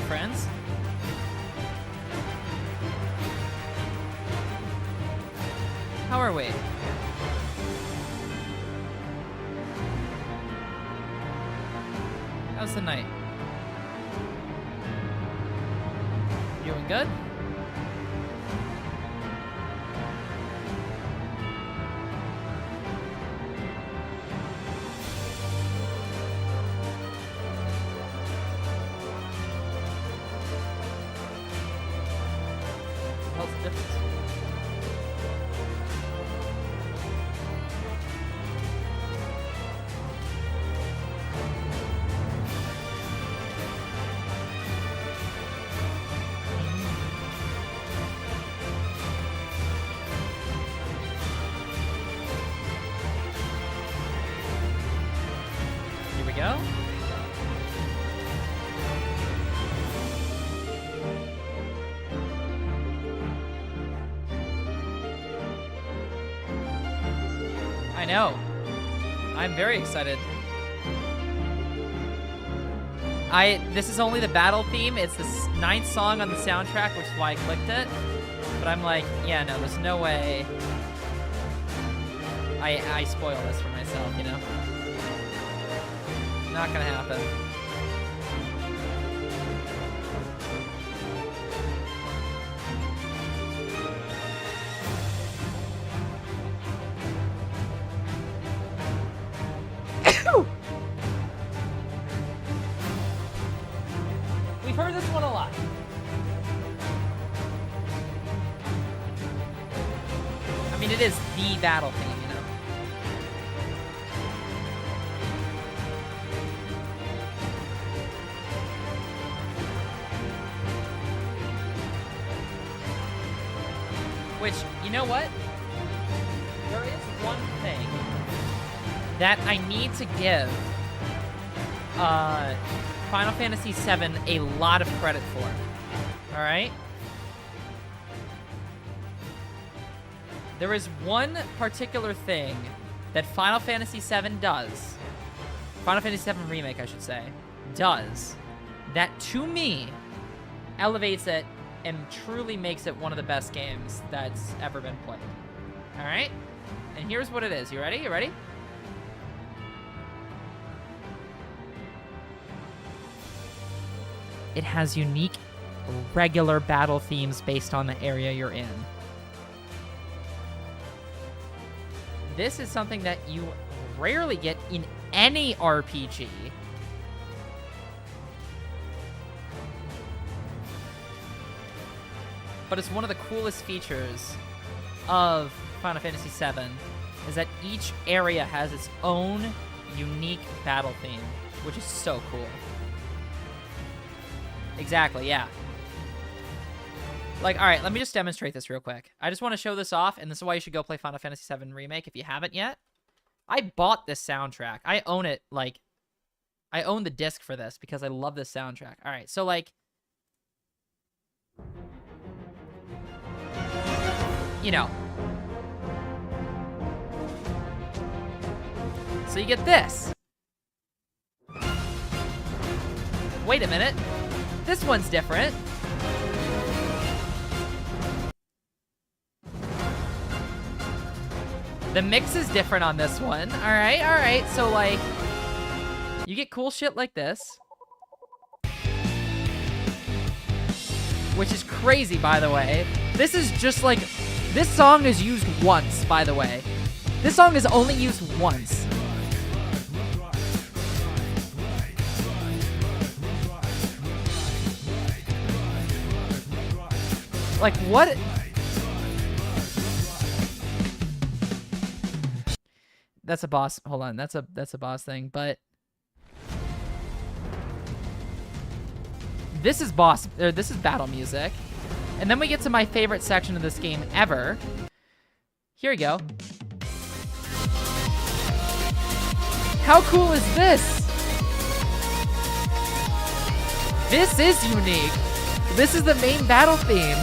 friends. How are we? How's the night? Doing good? What's the difference? Here we go. I know. I'm very excited. This is only the battle theme. It's the 9th song on the soundtrack, which is why I clicked it. But I'm like, yeah, no, there's no way I spoil this for myself, you know? Not gonna happen. We've heard this one a lot. I mean, it is the battle theme, you know? Which, you know what? There is one thing that I need to give Final Fantasy VII a lot of credit for. Alright? There is one particular thing that Final Fantasy VII does, Final Fantasy VII Remake, I should say, does, that to me elevates it and truly makes it one of the best games that's ever been played. Alright? And here's what it is. You ready? You ready? It has unique, regular battle themes based on the area you're in. This is something that you rarely get in any RPG. But it's one of the coolest features of Final Fantasy VII, is that each area has its own unique battle theme, which is so cool. Exactly, yeah. Like, all right, let me just demonstrate this real quick. I just want to show this off, and this is why you should go play Final Fantasy VII Remake if you haven't yet. I bought this soundtrack. I own it, like, I own the disc for this because I love this soundtrack. All right, so, like, you know. So you get this. Wait a minute. This one's different. The mix is different on this one. All right. So, like, you get cool shit like this. Which is crazy, by the way. This is just, like, this song is used once, by the way. This song is only used once. Like, what? That's a boss. Hold on. That's a boss thing, but this is battle music. And then we get to my favorite section of this game ever. Here we go. How cool is this? This is unique. This is the main battle theme.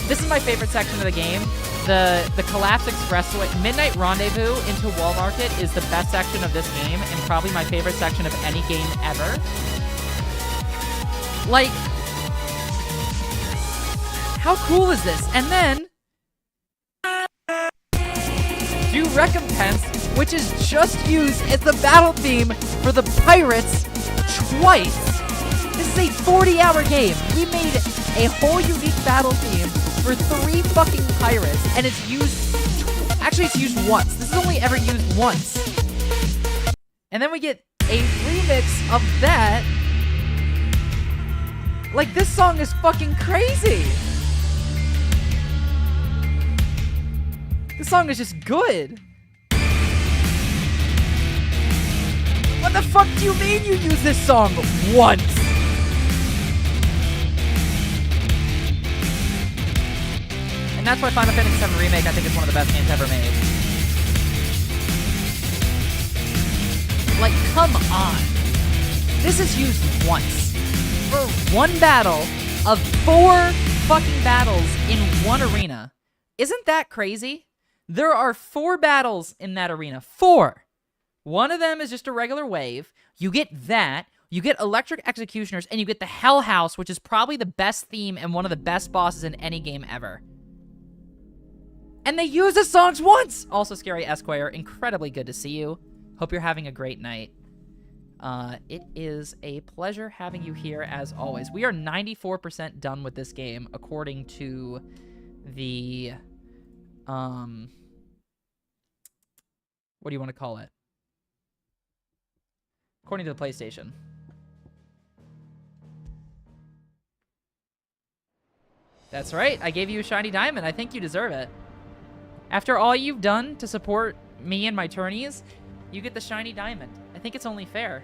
This is my favorite section of the game. The Collapse Expressway, Midnight Rendezvous into Wall Market is the best section of this game and probably my favorite section of any game ever. Like, how cool is this? And then, do recompense, which is just used as the battle theme for the pirates twice. This is a 40-hour game. We made a whole unique battle theme for 3 fucking pirates, and it's used, actually it's used once. This is only ever used once. And then we get a remix of that. Like, this song is fucking crazy. This song is just good. What the fuck do you mean you use this song once? And that's why Final Fantasy VII Remake, I think, is one of the best games ever made. Like, come on. This is used once. For one battle of 4 fucking battles in one arena. Isn't that crazy? There are 4 battles in that arena. 4. One of them is just a regular wave. You get that. You get Electric Executioners, and you get the Hell House, which is probably the best theme and one of the best bosses in any game ever. And they use the songs once! Also, Scary Esquire, incredibly good to see you. Hope you're having a great night. It is a pleasure having you here, as always. We are 94% done with this game, according to the... what do you want to call it? According to the PlayStation. That's right. I gave you a shiny diamond. I think you deserve it. After all you've done to support me and my tourneys, you get the shiny diamond. I think it's only fair.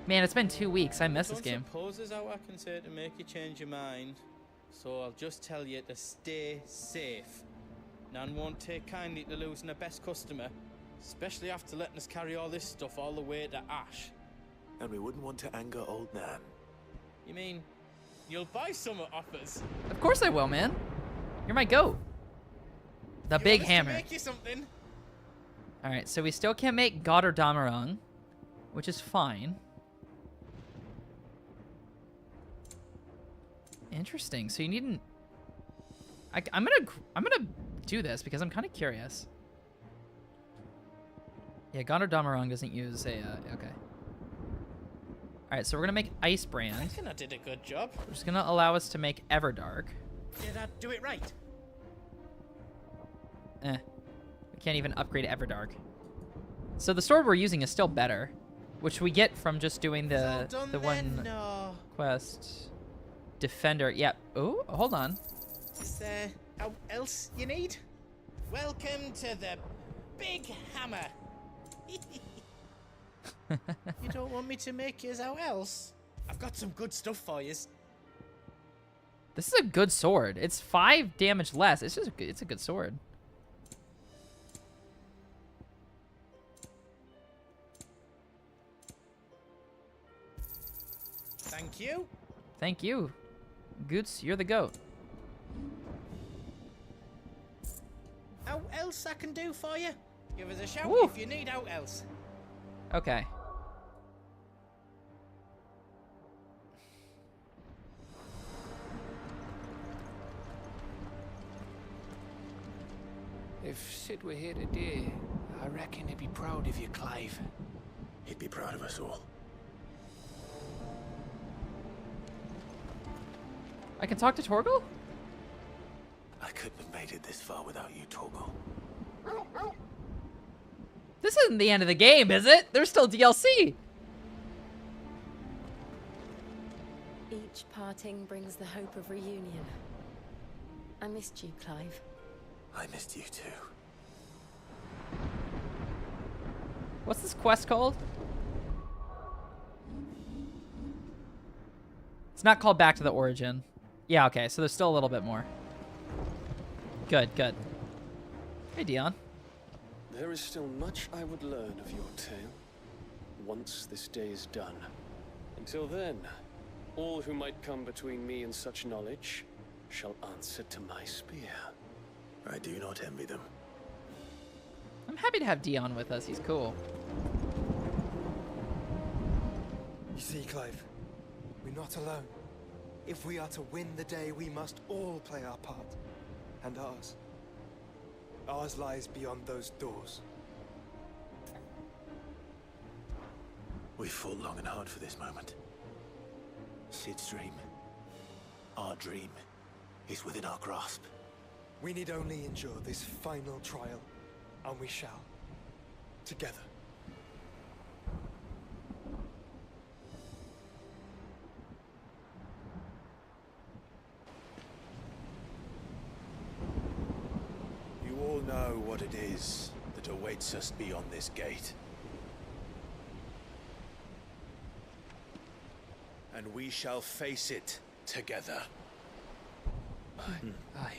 Man, it's been 2 weeks. I miss this game. I don't suppose there's how I can say to make you change your mind. So I'll just tell you to stay safe. Nan won't take kindly to losing her best customer, especially after letting us carry all this stuff all the way to Ash. And we wouldn't want to anger old Nan. You mean you'll buy some off us? Of course I will, man. You're my goat. The You big want us to hammer. make you something? Alright, so we still can't make God or Damarang, which is fine. Interesting. So you needn't... I'm gonna do this because I'm kind of curious. Yeah, God or Damarang doesn't use a... okay. Alright, so we're gonna make Ice Brand. I reckon I did a good job. Which is gonna allow us to make Everdark. Did I do it right? We can't even upgrade Everdark. So the sword we're using is still better, which we get from just doing the one No. quest. Defender. Yep. Oh, hold on. Is there how else you need? Welcome to the big hammer. You don't want me to make yours how else? I've got some good stuff for yous. This is a good sword. It's 5 damage less. It's just it's a good sword. Thank you. Thank you. Goots, you're the goat. How else I can do for you? Give us a shout Woo. if you need how else. Okay. If Sid were here today, I reckon he'd be proud of you, Clive. He'd be proud of us all. I can talk to Torgal? I couldn't have made it this far without you, Torgal. This isn't the end of the game, is it? There's still DLC. Each parting brings the hope of reunion. I missed you, Clive. I missed you too. What's this quest called? It's not called Back to the Origin. Yeah, okay, so there's still a little bit more. Good, good. Hey, Dion. There is still much I would learn of your tale, once this day is done. Until then, all who might come between me and such knowledge shall answer to my spear. I do not envy them. I'm happy to have Dion with us. He's cool. You see, Clive, we're not alone. If we are to win the day, we must all play our part. And ours. Ours lies beyond those doors. We fought long and hard for this moment. Sid's dream, our dream, is within our grasp. We need only endure this final trial, and we shall. Together. You all know what it is that awaits us beyond this gate. And we shall face it together. Aye.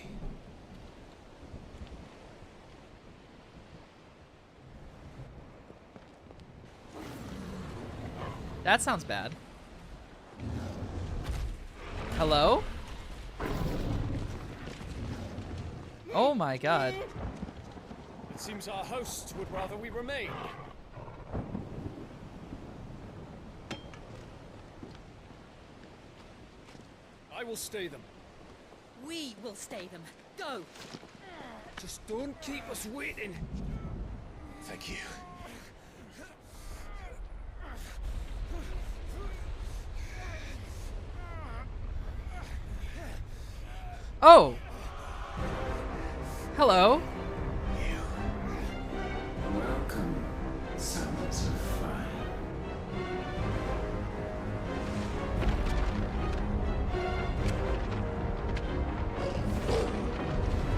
That sounds bad. Hello? Oh my god. It seems our hosts would rather we remain. I will stay them. We will stay them. Go! Just don't keep us waiting. Thank you. Oh! Hello? Welcome, sons of fire.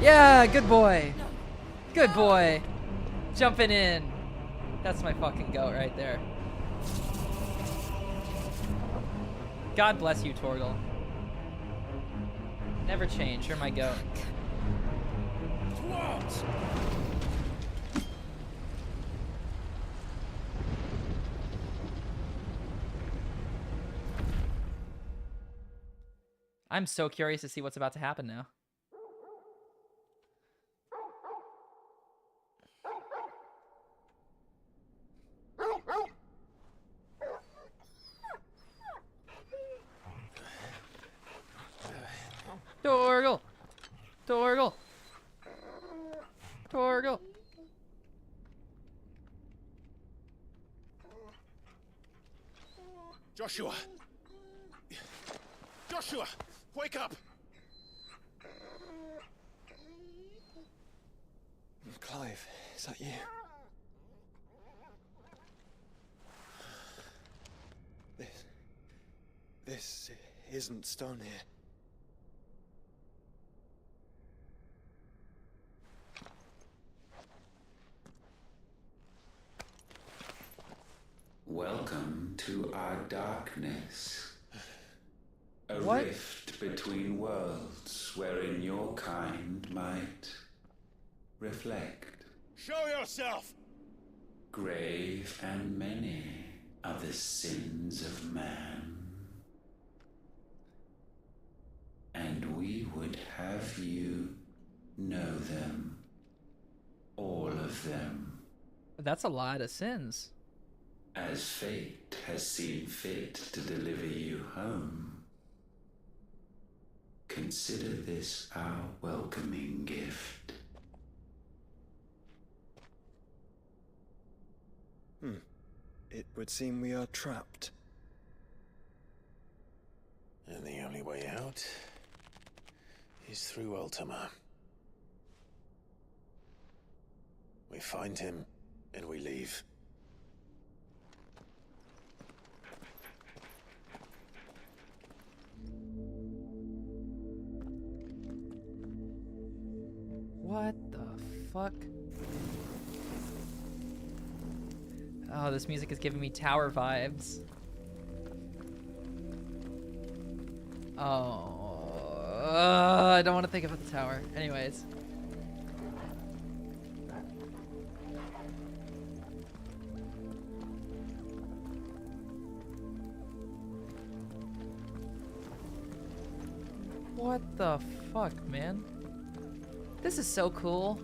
Yeah, good boy. Good boy. Jumping in. That's my fucking goat right there. God bless you, Torgal. Never change. You're my goat. What? I'm so curious to see what's about to happen now. Torgal! Torgal! Torgal! Joshua! Joshua! Wake up! Clive, is that you? This isn't stone here. Welcome to our darkness. A What? rift between worlds wherein your kind might reflect. Show yourself! Grave and many are the sins of man. And we would have you know them. All of them. That's a lot of sins. As fate has seen fit to deliver you home. Consider this our welcoming gift. It would seem we are trapped. And the only way out is through Ultima. We find him, and we leave. What the fuck? Oh, this music is giving me tower vibes. Oh, I don't want to think about the tower. Anyways. What the fuck, man? This is so cool.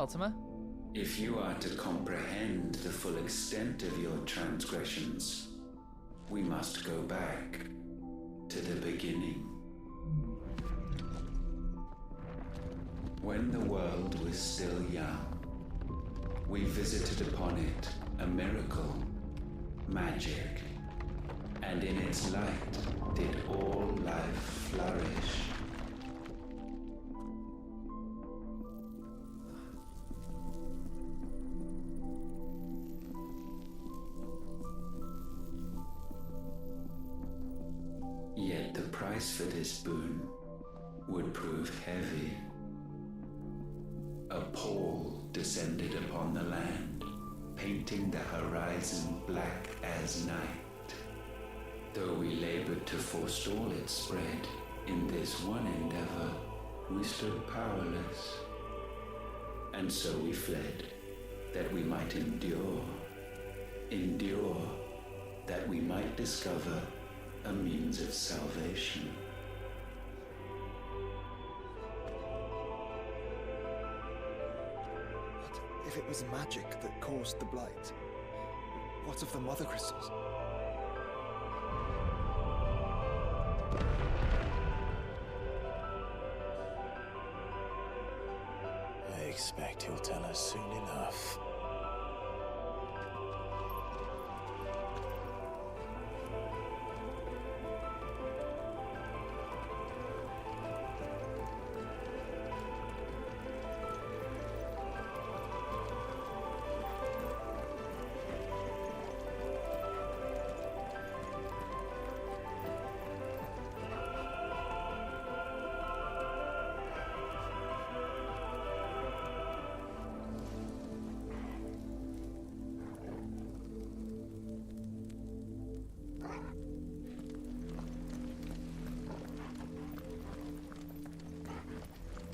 Ultima. If you are to comprehend the full extent of your transgressions, we must go back to the beginning. When the world was still young, we visited upon it a miracle, magic, and in its light did all life flourish. Yet the price for this boon would prove heavy. A pall descended upon the land, painting the horizon black as night. Though we labored to forestall its spread, in this one endeavor we stood powerless. And so we fled, that we might endure, that we might discover a means of salvation. What if it was magic that caused the blight? What of the mother crystals? I expect he'll tell us soon enough.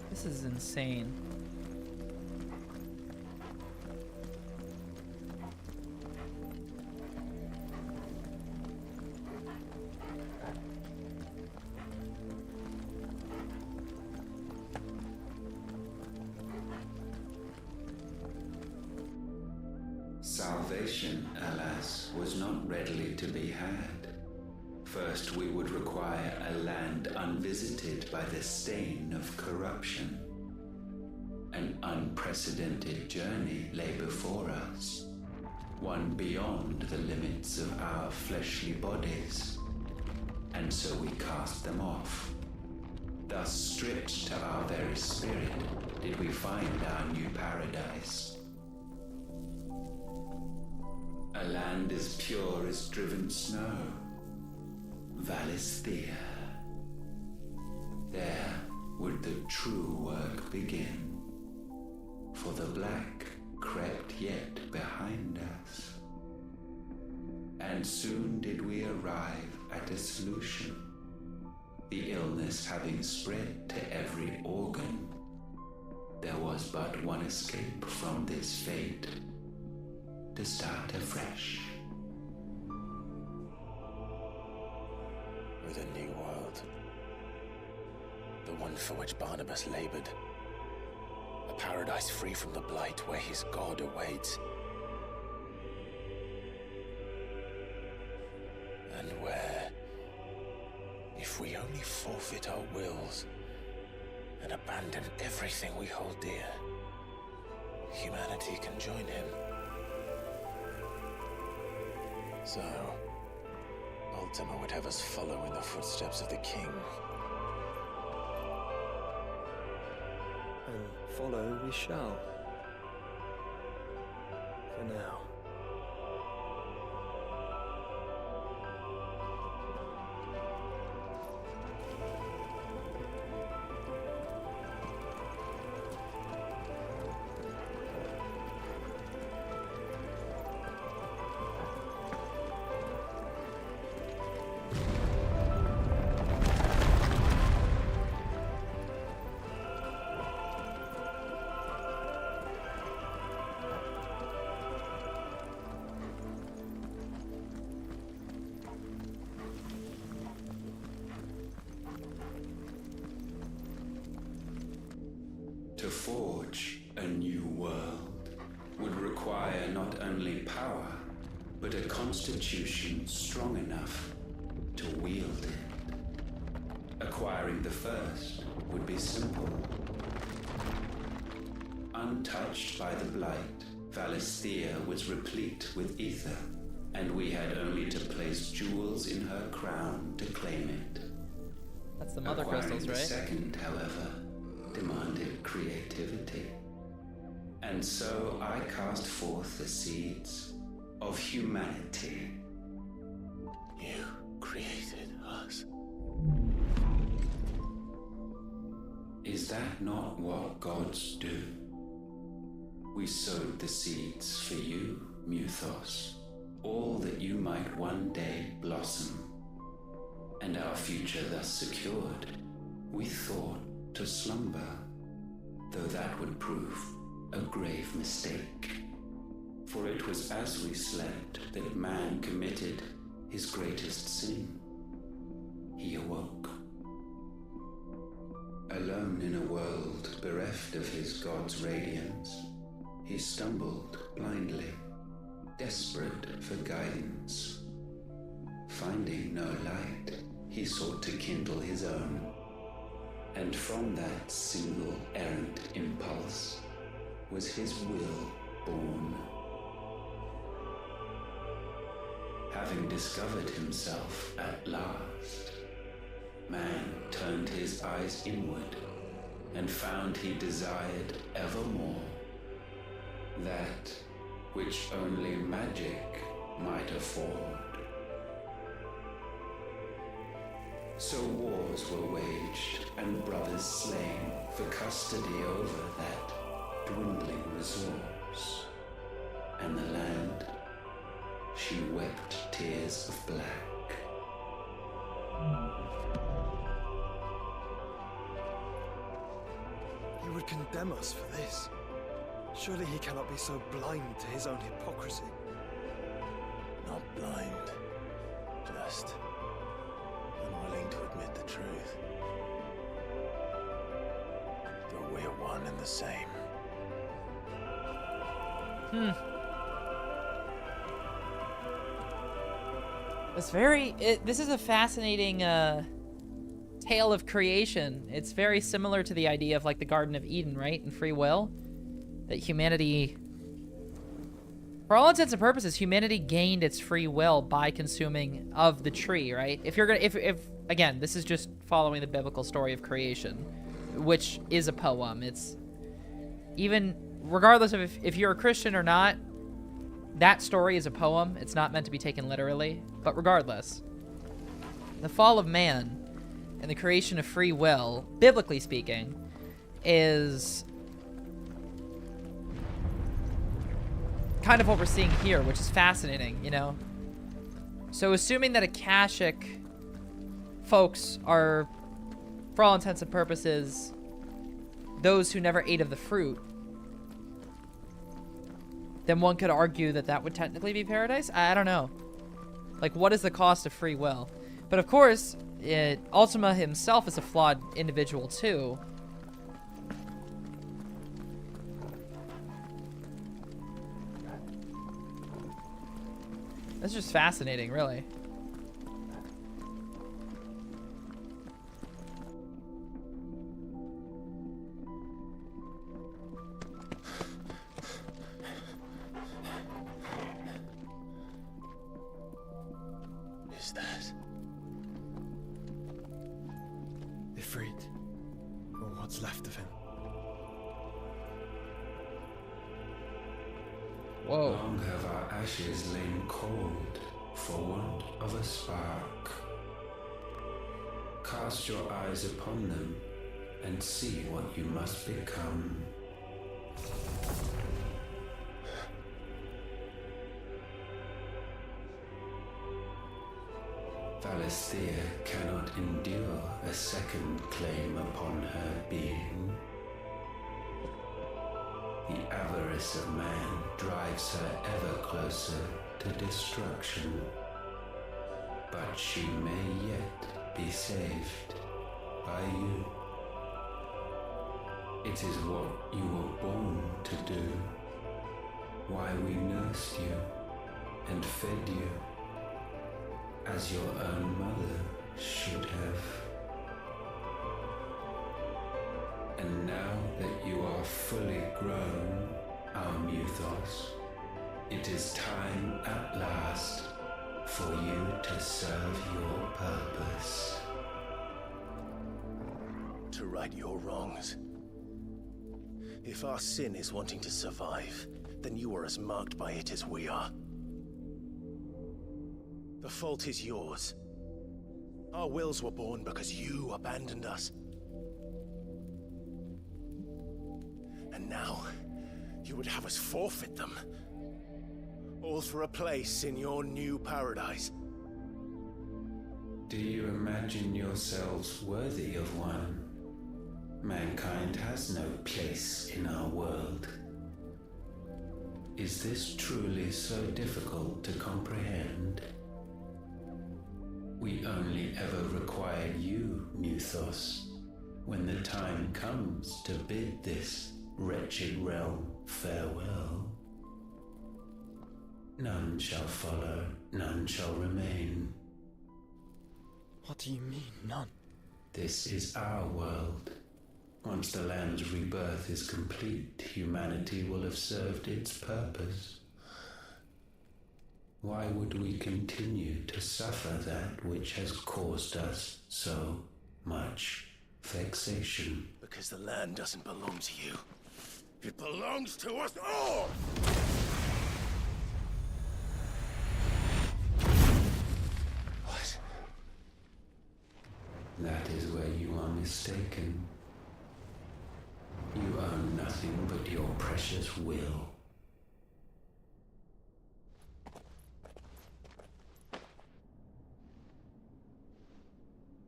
This is insane. Salvation, alas, was not readily to be had. First, we would require a land unvisited by the stain of corruption. An unprecedented journey lay before us, one beyond the limits of our fleshly bodies. And so we cast them off. Thus, stripped to our very spirit, did we find our new paradise. A land as pure as driven snow. Valisthea. There would the true work begin, for the black crept yet behind us. And soon did we arrive at a solution, the illness having spread to every organ. There was but one escape from this fate, to start afresh. With a new world. The one for which Barnabas labored. A paradise free from the blight where his God awaits. And where, if we only forfeit our wills and abandon everything we hold dear, humanity can join him. So, Ultima would have us follow in the footsteps of the king. And follow we shall. For now. but a constitution strong enough to wield it. Acquiring the first would be simple. Untouched by the blight, Valisthea was replete with ether, and we had only to place jewels in her crown to claim it. That's the mother Acquiring crystals, the right? second, however, demanded creativity. And so I cast forth the seeds of humanity. You created us. Is that not what gods do? We sowed the seeds for you, Muthos, all that you might one day blossom. And our future thus secured, we thought to slumber, though that would prove a grave mistake. For it was as we slept that man committed his greatest sin. He awoke. Alone in a world bereft of his god's radiance, he stumbled blindly, desperate for guidance. Finding no light, he sought to kindle his own. And from that single errant impulse was his will born. Having discovered himself at last, man turned his eyes inward and found he desired evermore that which only magic might afford. So wars were waged and brothers slain for custody over that dwindling resource. And the land, she wept tears of black. He would condemn us for this. Surely he cannot be so blind to his own hypocrisy. Not blind. Just unwilling to admit the truth. Though we're one and the same. This is a fascinating tale of creation. It's very similar to the idea of like the Garden of Eden, right? And free will. That humanity, for all intents and purposes, humanity gained its free will by consuming of the tree, right? If again, this is just following the biblical story of creation, which is a poem. It's even regardless of if you're a Christian or not, that story is a poem. It's not meant to be taken literally, but regardless, the fall of man and the creation of free will, biblically speaking, is kind of what we're seeing here, which is fascinating, you know? So assuming that Akashic folks are, for all intents and purposes, those who never ate of the fruit, then one could argue that that would technically be paradise? I don't know. Like, what is the cost of free will? But of course, Ultima himself is a flawed individual too. That's just fascinating, really. Is that Ifrit, or what's left of him? Whoa. Long have our ashes lain cold for want of a spark. Cast your eyes upon them and see what you must become. Valisthea cannot endure a second claim upon her being. The avarice of man drives her ever closer to destruction. But she may yet be saved by you. It is what you were born to do, why we nursed you and fed you, as your own mother should have. And now that you are fully grown, our mythos, it is time at last for you to serve your purpose. To right your wrongs. If our sin is wanting to survive, then you are as marked by it as we are. The fault is yours. Our wills were born because you abandoned us. And now, you would have us forfeit them. All for a place in your new paradise. Do you imagine yourselves worthy of one? Mankind has no place in our world. Is this truly so difficult to comprehend? We only ever require you, Mythos, when the time comes to bid this wretched realm farewell. None shall follow, none shall remain. What do you mean, none? This is our world. Once the land's rebirth is complete, humanity will have served its purpose. Why would we continue to suffer that which has caused us so much vexation? Because the land doesn't belong to you. It belongs to us all! What? That is where you are mistaken. You own nothing but your precious will.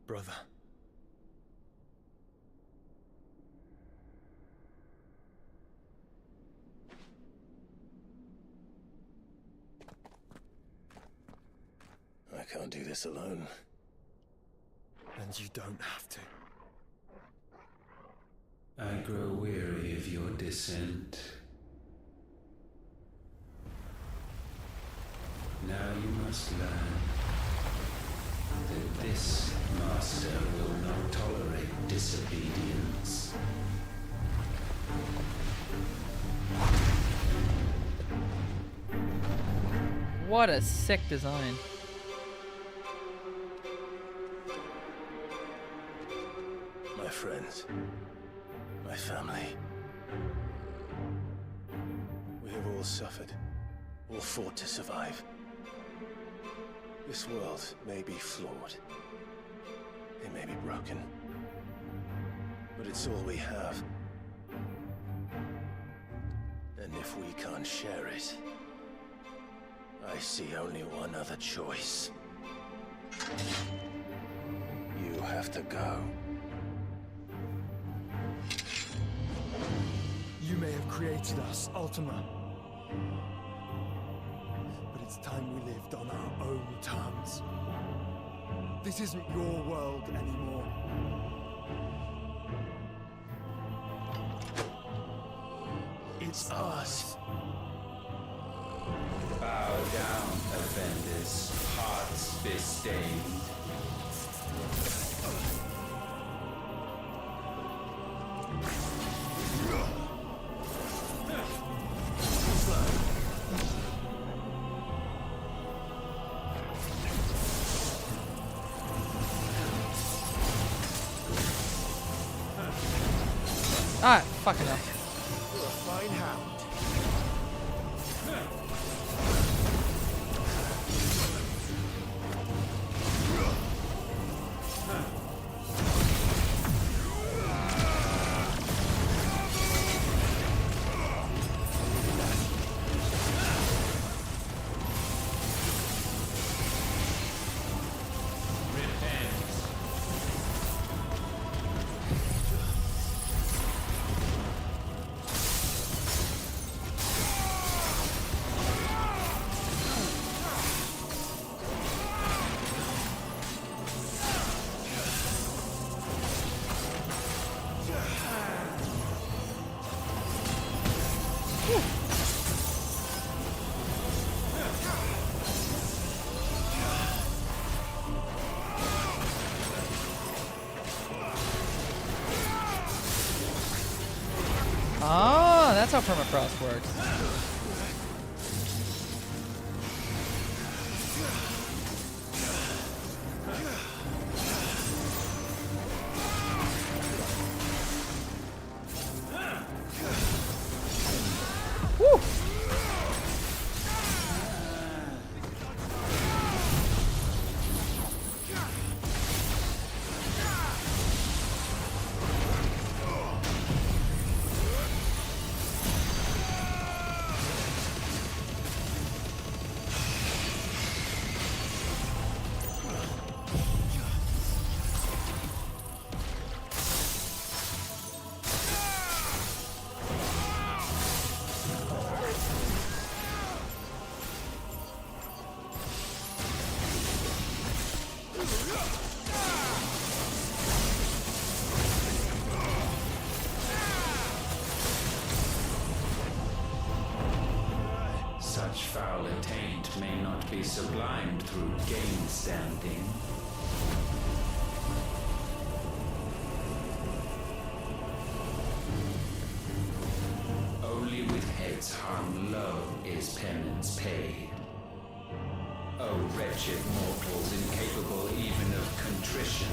Brother. I can't do this alone. And you don't have to. I grow weary of your dissent. Now you must learn that this master will not tolerate disobedience. What a sick design. My friends. My family. We have all suffered. All fought to survive. This world may be flawed. It may be broken. But it's all we have. And if we can't share it, I see only one other choice. You have to go. You may have created us, Ultima. But it's time we lived on our own terms. This isn't your world anymore. It's us. Bow down, offenders, hearts be-stained. Ah, fucking hell. You're a fine hound. Oh, that's how permafrost works. Woo! Such foul attaint may not be sublimed through game standing. Only with heads hung low is penance paid. O wretched mortals incapable even of contrition.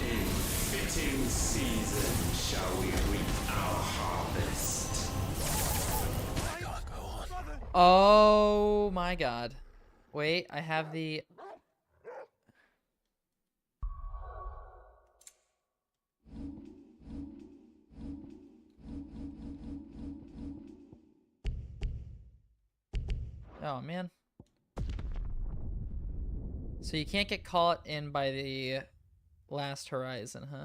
In fitting season shall we reap our harvest. Oh my god. Wait, I have the... Oh man. So you can't get caught in by the last horizon, huh?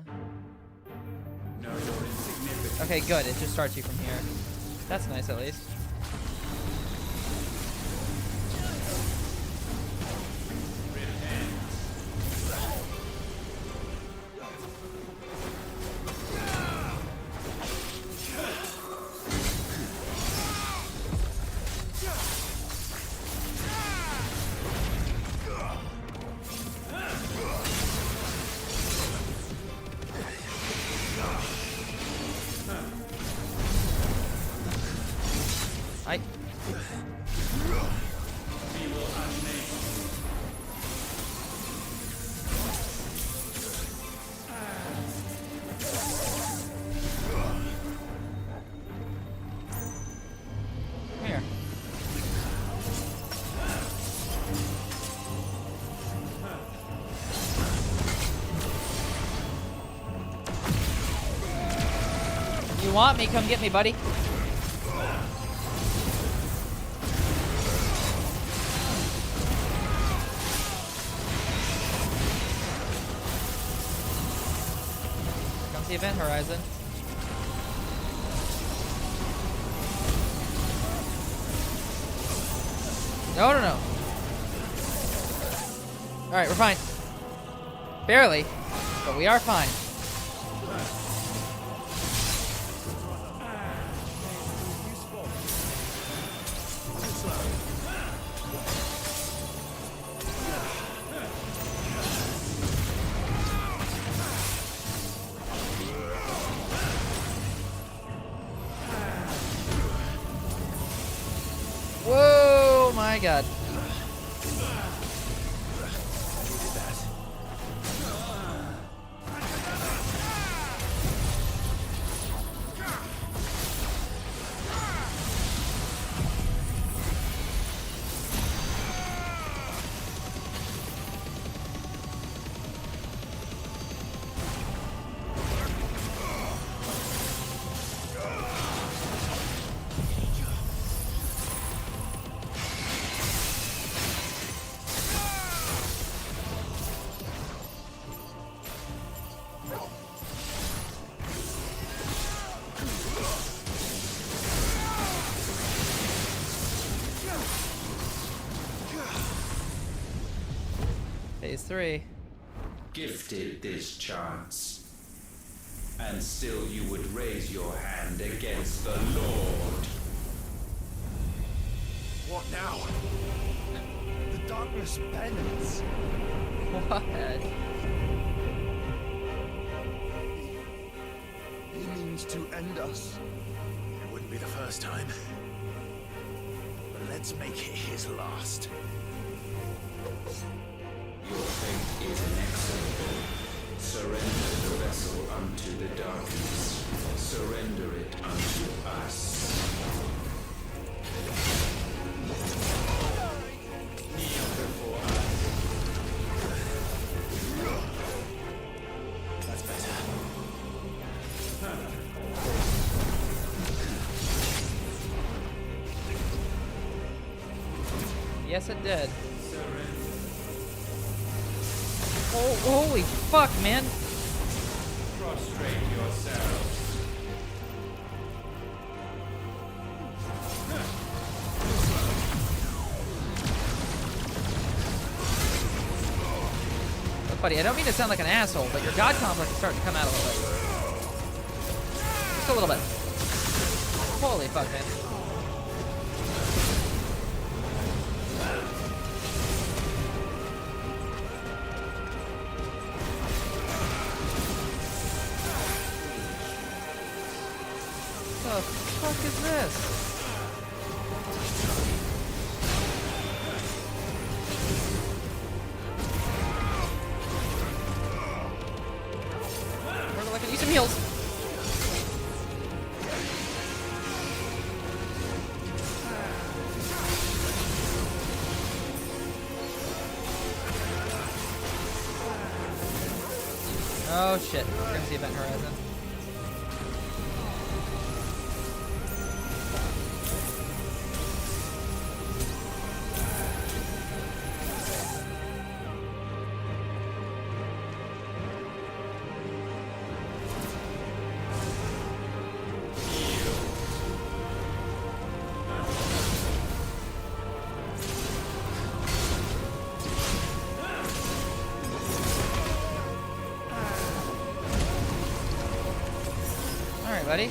No, you're insignificant. Okay, good. It just starts you from here. That's nice at least. Here. You want me? Come get me, buddy. Comes the event horizon. No, no, no. All right, we're fine. Barely, but we are fine. Whoa, my God. Phase 3. Gifted this chance, and still you would raise your hand against the Lord. What now? The darkness bends. What? He means plans to end us. It wouldn't be the first time. But let's make it his last. Your fate is inexorable. Surrender the vessel unto the darkness. Surrender it unto us. Kneel before us. That's better. Yes, it did. Oh, holy fuck, man. Prostrate yourselves. Look, buddy, I don't mean to sound like an asshole, but your god complex is starting to come out a little bit. Just a little bit. Holy fuck, man. What the fuck is this? We're looking, use some heals. Oh shit, we're gonna see Event Horizon. Alright, buddy.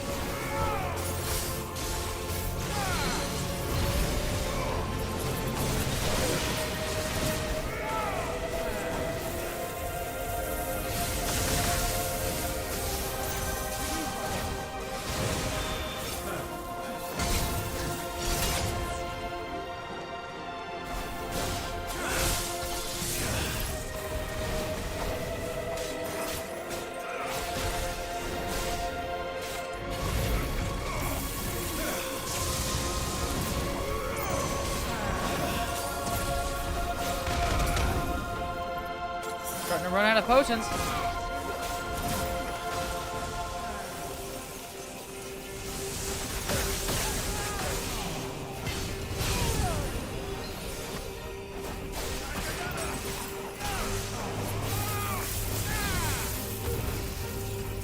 Starting to run out of potions.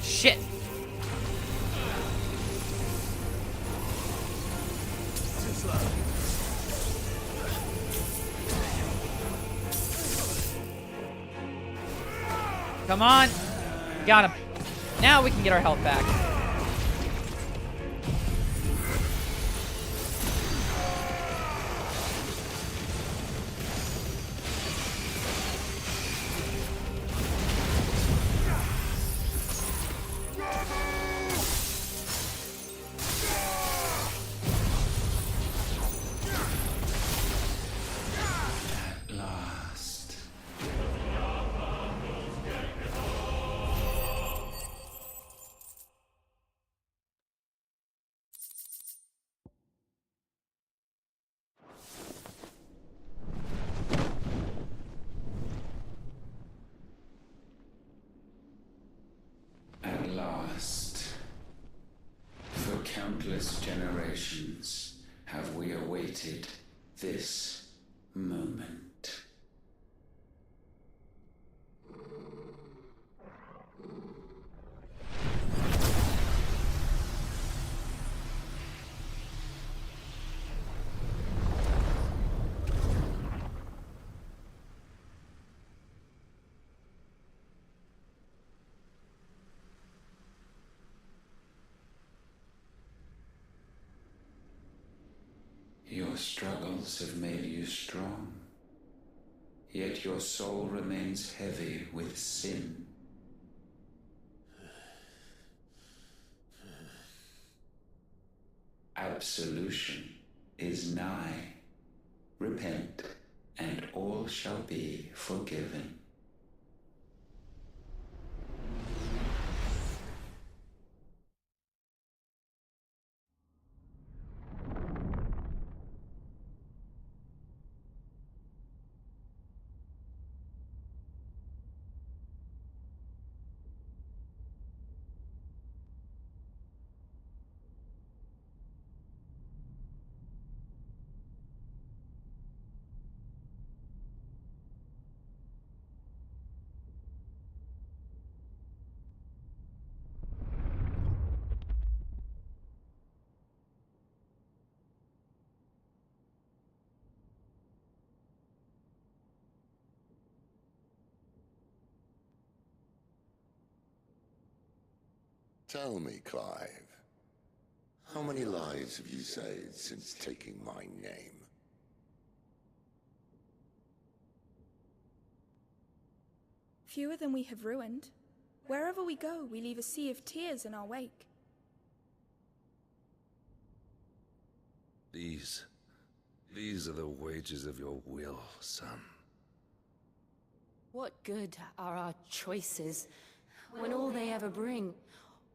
Shit. Come on. Got him. Now we can get our health back. At last. At last. For countless generations have we awaited this moment. Your struggles have made you strong, yet your soul remains heavy with sin. absolution is nigh. Repent, and all shall be forgiven. Tell me, Clive, how many lives have you saved since taking my name? Fewer than we have ruined. Wherever we go, we leave a sea of tears in our wake. These are the wages of your will, son. What good are our choices when all they ever bring,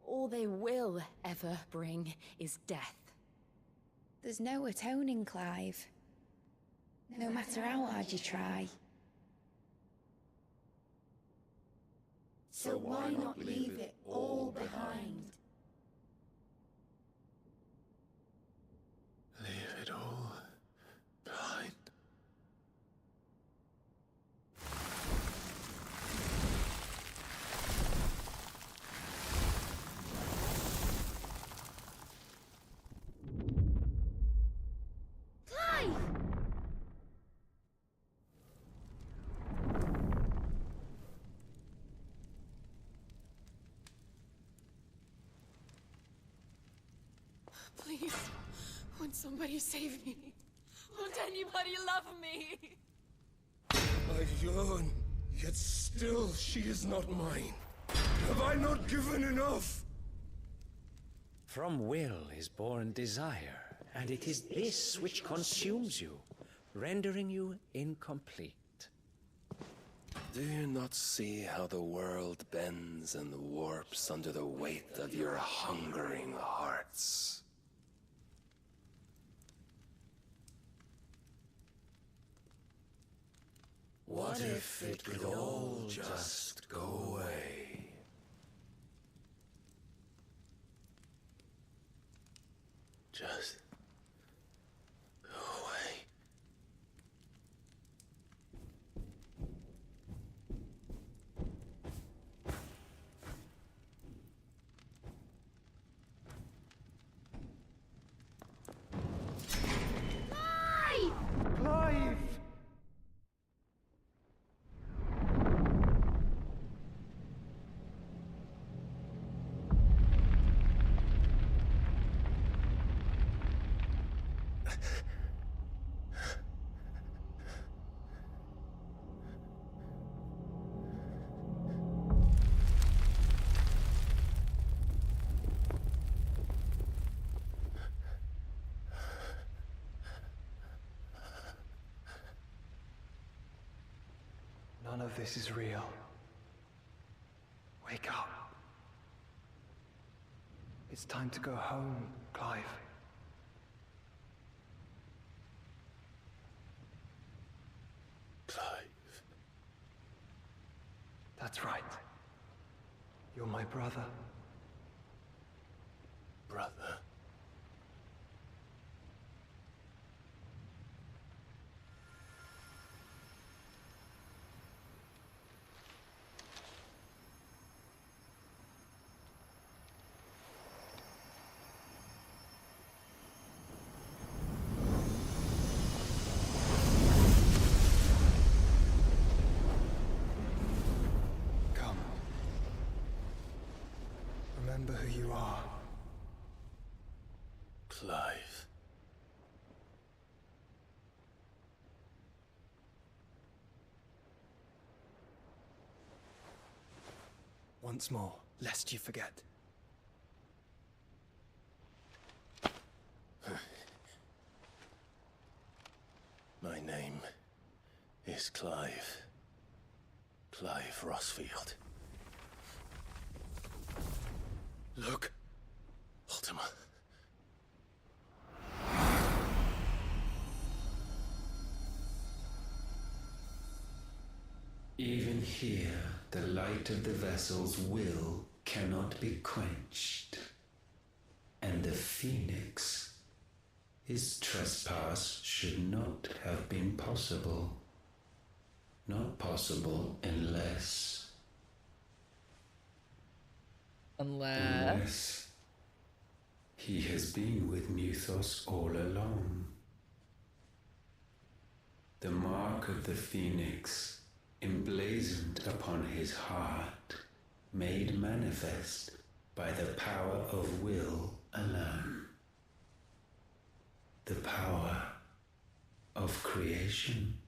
all they will ever bring, is death? There's no atoning, Clive. No matter how hard you try. So why not leave it all behind? Leave it all behind. Clive! Please, won't somebody save me? Won't anybody love me? I yearn, yet still she is not mine. Have I not given enough? From will is born desire, and it is this which consumes you, rendering you incomplete. Do you not see how the world bends and warps under the weight of your hungering hearts? What if it could all just go away? Just go away. Clive! None of this is real. Wake up. It's time to go home, Clive. Clive. That's right. You're my brother. Brother. Come. Remember who you are. Clive. Once more, lest you forget. is Clive. Clive Rossfield. Look, Ultima. Even here, the light of the vessel's will cannot be quenched. And the Phoenix, his trespass should not have been possible. Not possible unless he has been with Muthos all along. The mark of the Phoenix, emblazoned upon his heart, made manifest by the power of will alone. The power of creation.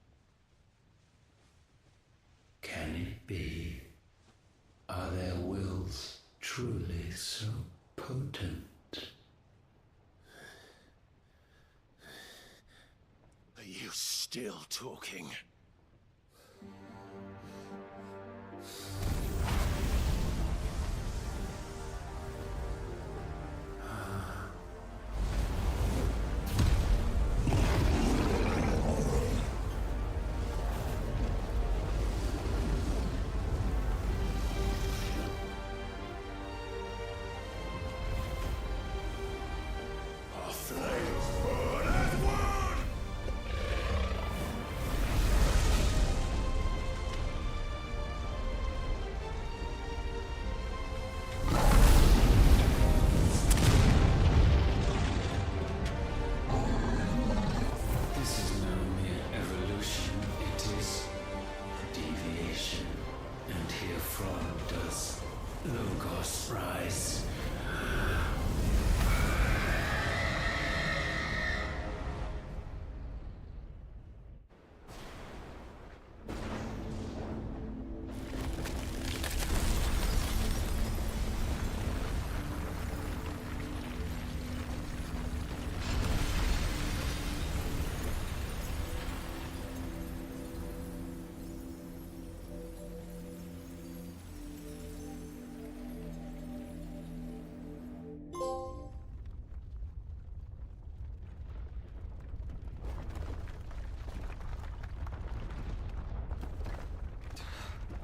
Can it be? Are their wills truly so potent? Are you still talking?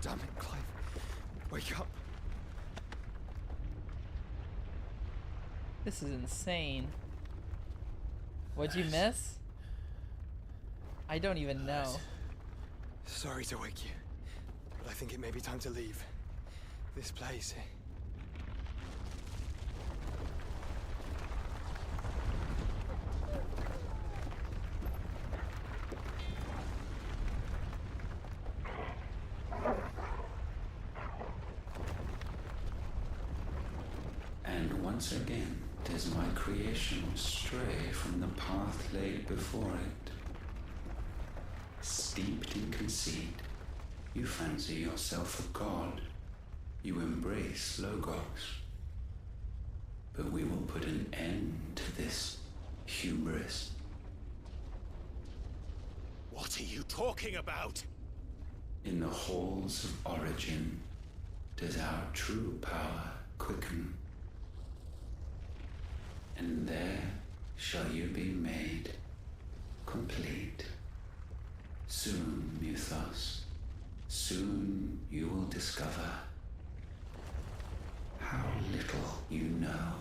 Damn it, Clive. Wake up. This is insane. What'd you miss? I don't even know. Sorry to wake you, but I think it may be time to leave this place. And once again, does my creation stray from the path laid before it? Steeped in conceit, you fancy yourself a god. You embrace Logos. But we will put an end to this hubris. What are you talking about? In the halls of origin, does our true power quicken. And there shall you be made complete. Soon, Muthos, soon you will discover how little you know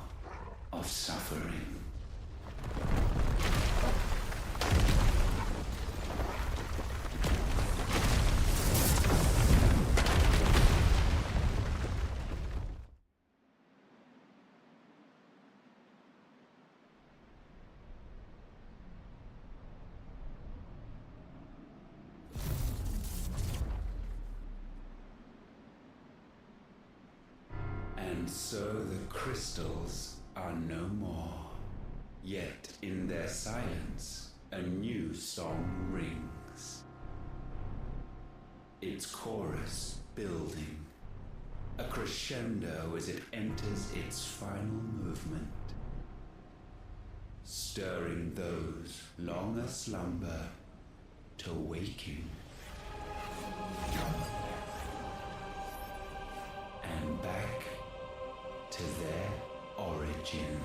of suffering. And so the crystals are no more. Yet in their silence, a new song rings. Its chorus building, a crescendo as it enters its final movement, stirring those long aslumber to waking and back to their origin.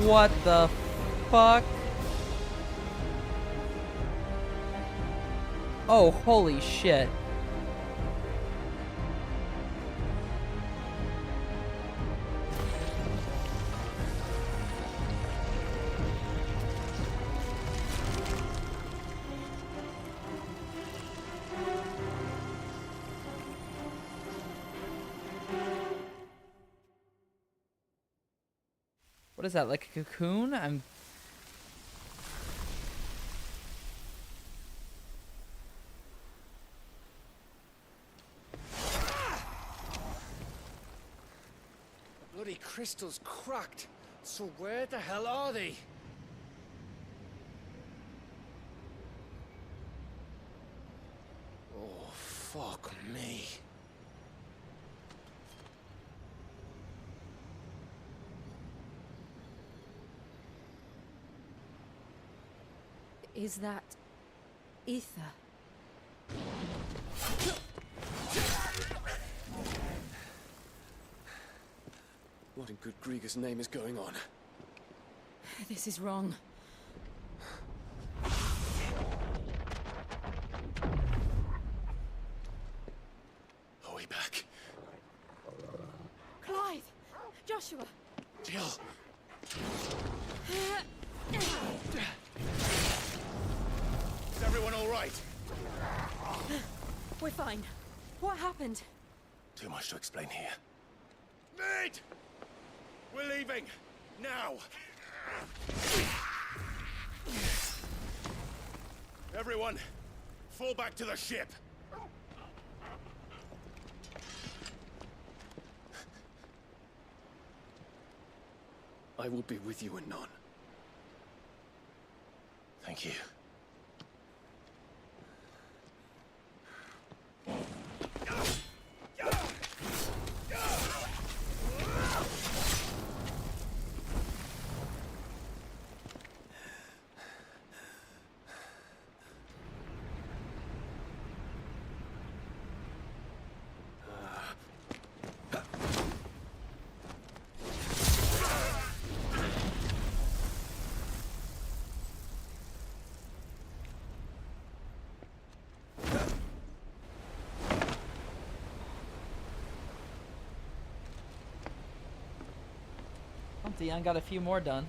What the fuck? Oh, holy shit. What is that, like a cocoon? Bloody crystal's cracked. So where the hell are they? Oh, fuck me. Is that ether? What in good Grieger's name is going on? This is wrong. Are we back? Clive! Joshua! Jill! Is everyone all right? We're fine. What happened? Too much to explain here. Mate! We're leaving! Now! Everyone, fall back to the ship! I will be with you anon. Thank you. Dion got a few more done.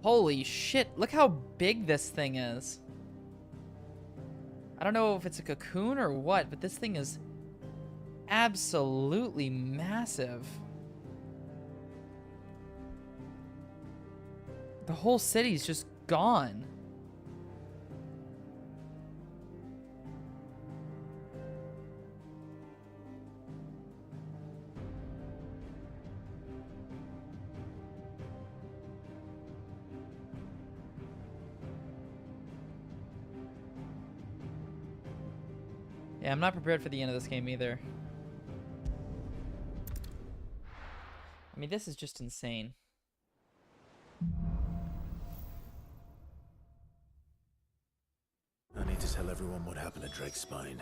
Holy shit, look how big this thing is. I don't know if it's a cocoon or what, but this thing is absolutely massive. The whole city's just gone. Yeah, I'm not prepared for the end of this game either. I mean, this is just insane. I need to tell everyone what happened at Drake's Spine.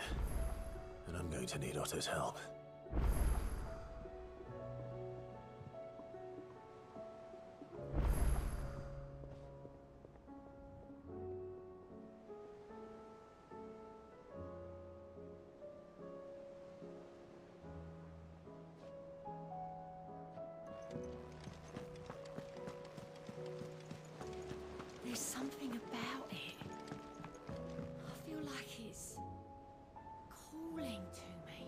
And I'm going to need Otto's help. There's something about it. I feel like it's calling to me.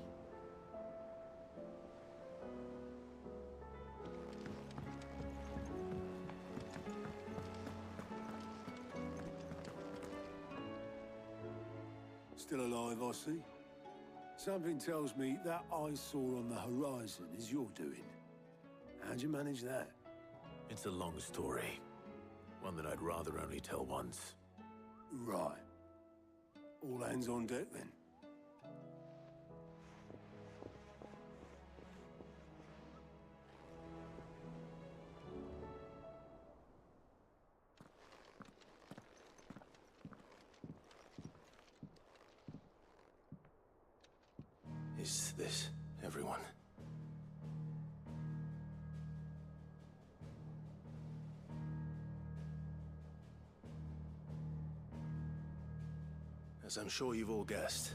Still alive, I see. Something tells me that eyesore on the horizon is your doing. How'd you manage that? It's a long story. One that I'd rather only tell once. Right. All hands on deck, then. Is this everyone? As I'm sure you've all guessed,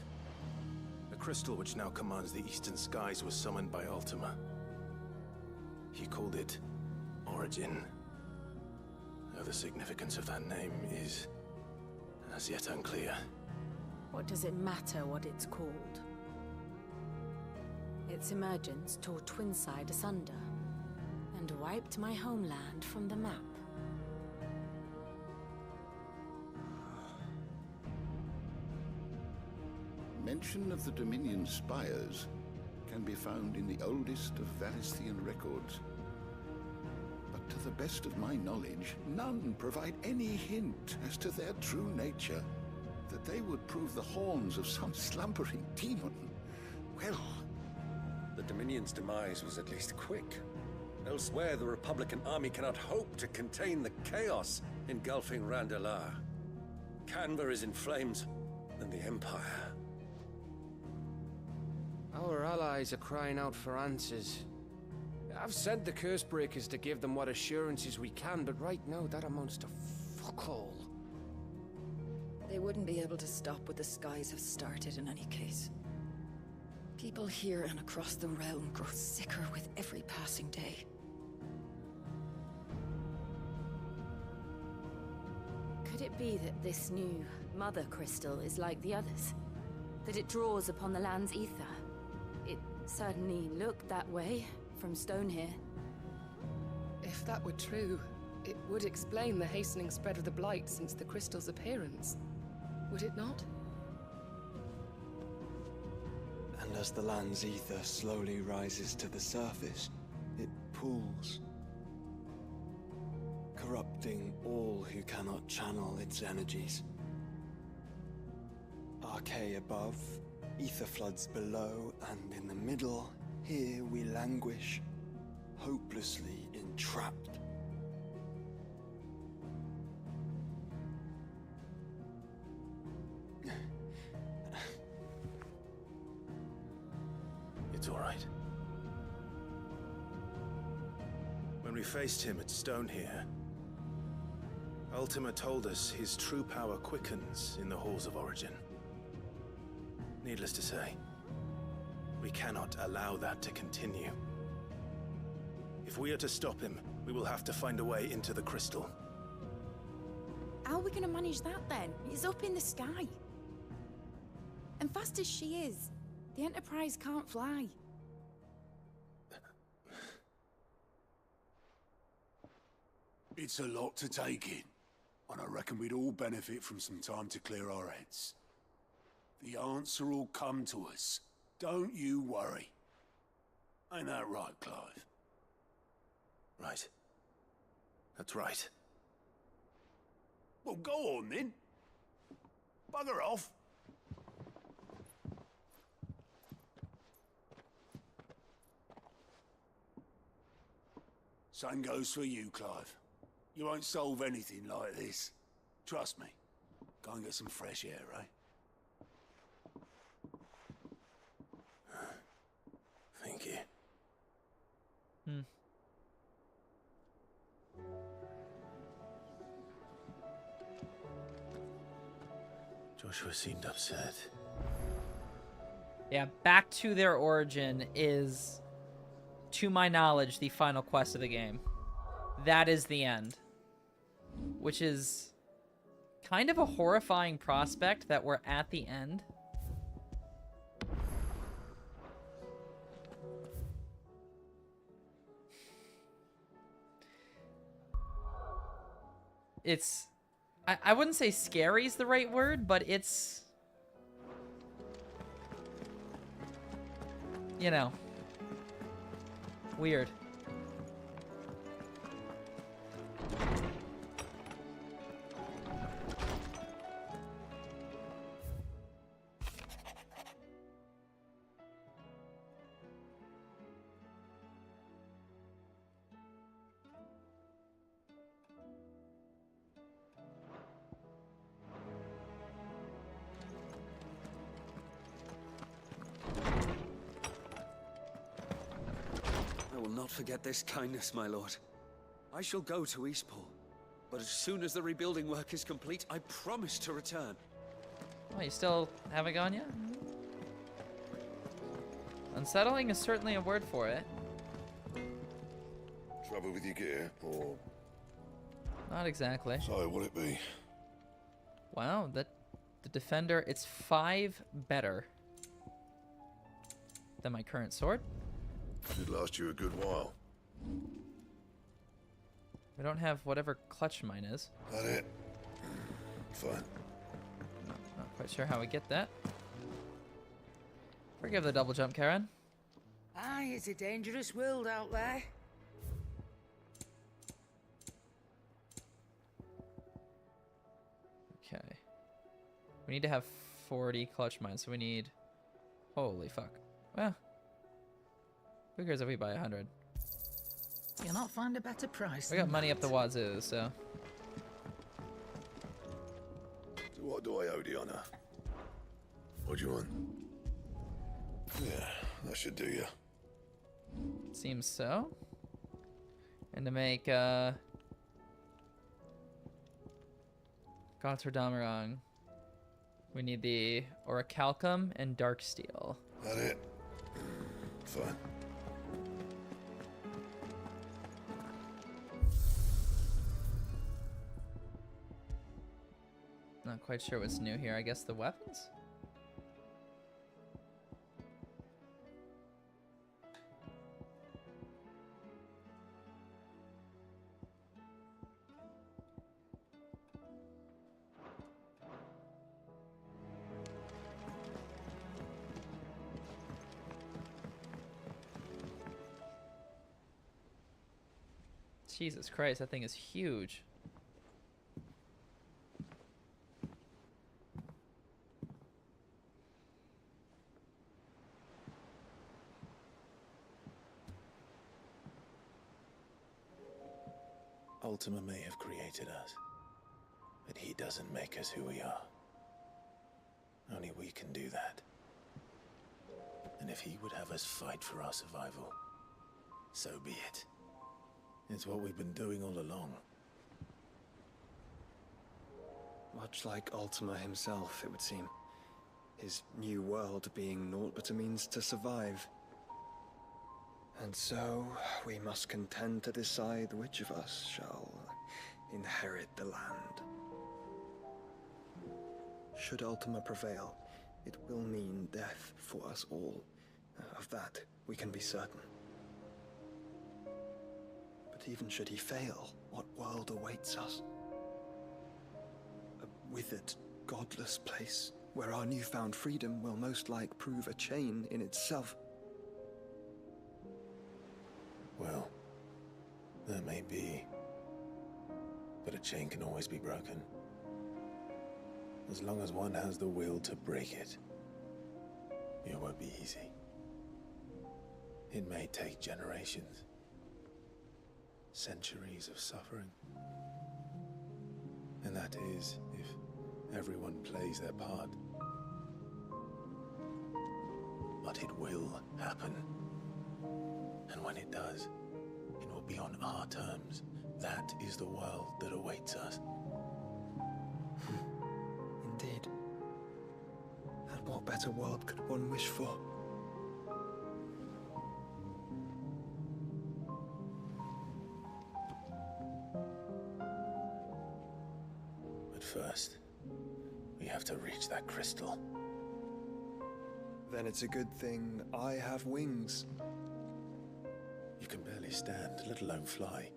the crystal which now commands the eastern skies was summoned by Ultima. He called it Origin. Though the significance of that name is as yet unclear. What does it matter what it's called? Its emergence tore Twinside asunder and wiped my homeland from the map. Mention of the Dominion spires can be found in the oldest of Valisthian records. But to the best of my knowledge, none provide any hint as to their true nature. That they would prove the horns of some slumbering demon. Well... The Dominion's demise was at least quick. Elsewhere, the Republican army cannot hope to contain the chaos engulfing Randalar. Canva is in flames, and the Empire... Our allies are crying out for answers. I've sent the curse breakers to give them what assurances we can, but right now that amounts to fuck all. They wouldn't be able to stop what the skies have started in any case. People here and across the realm grow sicker with every passing day. Could it be that this new Mother Crystal is like the others? That it draws upon the land's ether? It certainly looked that way from stone here. If that were true, it would explain the hastening spread of the Blight since the crystal's appearance. Would it not? And as the land's ether slowly rises to the surface, it pools, corrupting all who cannot channel its energies. Archay above, ether floods below, and in the middle, here we languish, hopelessly entrapped. It's all right. When we faced him at Stone here, Ultima told us his true power quickens in the halls of Origin. Needless to say, we cannot allow that to continue. If we are to stop him, we will have to find a way into the crystal. How are we going to manage that then? It's up in the sky. And fast as she is, the Enterprise can't fly. It's a lot to take in, and I reckon we'd all benefit from some time to clear our heads. The answer will come to us. Don't you worry. Ain't that right, Clive? Right. That's right. Well, go on then. Bugger off. Same goes for you, Clive. You won't solve anything like this. Trust me. Go and get some fresh air, eh? Thank you. Joshua seemed upset. Yeah, back to their origin is, to my knowledge, the final quest of the game. That is the end. Which is kind of a horrifying prospect that we're at the end. It's... I wouldn't say scary is the right word, but it's you know, weird. I will not forget this kindness, my lord. I shall go to Eastpool, but as soon as the rebuilding work is complete, I promise to return. Oh, you still haven't gone yet? Unsettling is certainly a word for it. Trouble with your gear, or... Not exactly. So, will it be? Wow, the Defender, it's 5 better than my current sword. Should last you a good while. We don't have whatever clutch mine is. That it? Fine. Not quite sure how we get that. Forgive the double jump, Karen. Aye, it's a dangerous world out there. Okay. We need to have 40 clutch mines, so we need... Holy fuck. Well, who cares if we buy 100? You'll not find a better price. We got than money that. up the wazoo, so... So what do I owe the honor? What do you want? Yeah, that should do you. Seems so. And to make, Gotterdammerung, we need the Orichalcum and Dark Steel. That it? Fine. Not quite sure what's new here. I guess the weapons? Jesus Christ, that thing is huge. Ultima may have created us, but he doesn't make us who we are. Only we can do that. And if he would have us fight for our survival, so be it. It's what we've been doing all along. Much like Ultima himself, it would seem. His new world being naught but a means to survive. And so, we must contend to decide which of us shall inherit the land. Should Ultima prevail, it will mean death for us all. Of that, we can be certain. But even should he fail, what world awaits us? A withered, godless place, where our newfound freedom will most like prove a chain in itself. Well, that may be. But a chain can always be broken. As long as one has the will to break it. It won't be easy. It may take generations. Centuries of suffering. And that is, if everyone plays their part. But it will happen. And when it does, it will be on our terms. That is the world that awaits us. Indeed. And what better world could one wish for? But first, we have to reach that crystal. Then it's a good thing I have wings. You can barely stand, let alone fly.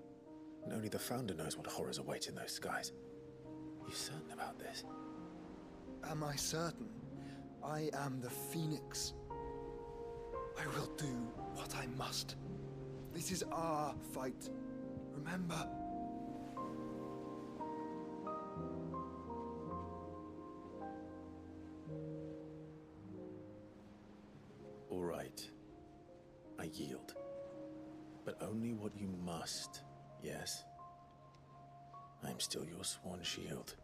And only the Founder knows what horrors await in those skies. You certain about this? Am I certain? I am the Phoenix. I will do what I must. This is our fight. Remember? All right. I yield. But only what you must, yes? I'm still your swan shield.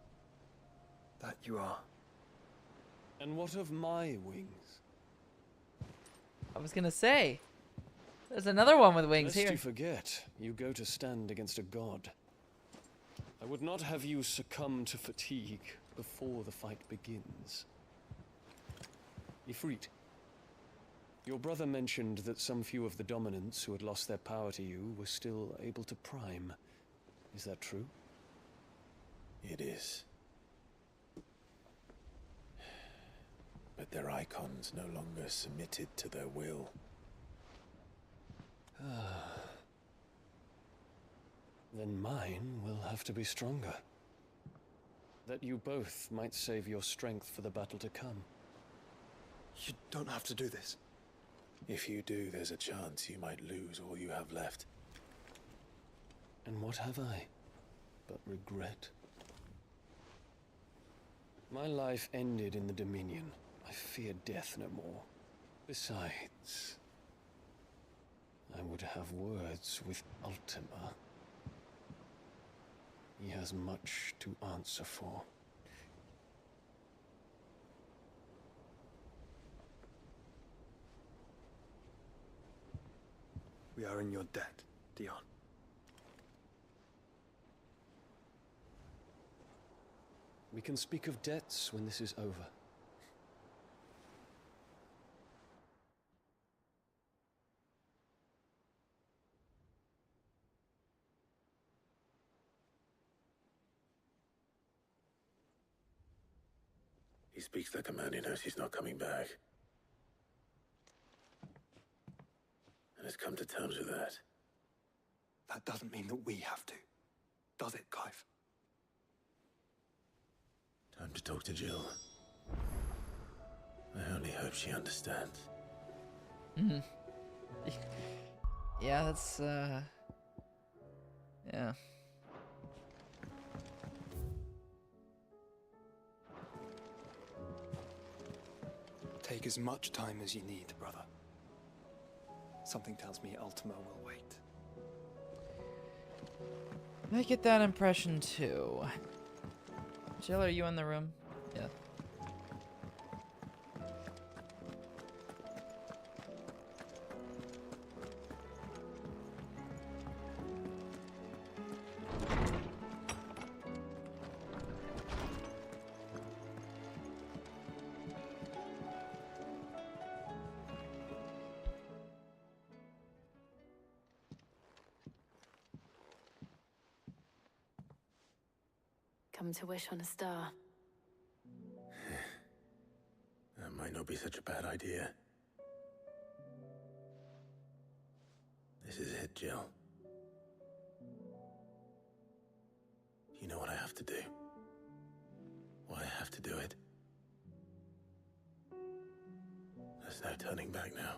That you are. And what of my wings? I was gonna say, there's another one with wings Lest here. you forget, you go to stand against a god. I would not have you succumb to fatigue before the fight begins. Ifrit, your brother mentioned that some few of the dominants who had lost their power to you were still able to prime. Is that true? It is. But their icons no longer submitted to their will. Then mine will have to be stronger. That you both might save your strength for the battle to come. You don't have to do this. If you do, there's a chance you might lose all you have left. And what have I but regret? My life ended in the Dominion. I fear death no more. Besides, I would have words with Ultima. He has much to answer for. We are in your debt, Dion. We can speak of debts when this is over. He speaks like a man who knows he's not coming back. And has come to terms with that. That doesn't mean that we have to. Does it, Clive? Time to talk to Jill. I only hope she understands. Mm-hmm. Yeah, that's, yeah. Take as much time as you need, brother. Something tells me Ultima will wait. I get that impression too. Jill, are you in the room? Yeah. Come to wish on a star. That might not be such a bad idea. This is it, Jill. You know what I have to do. Why I have to do it. There's no turning back now.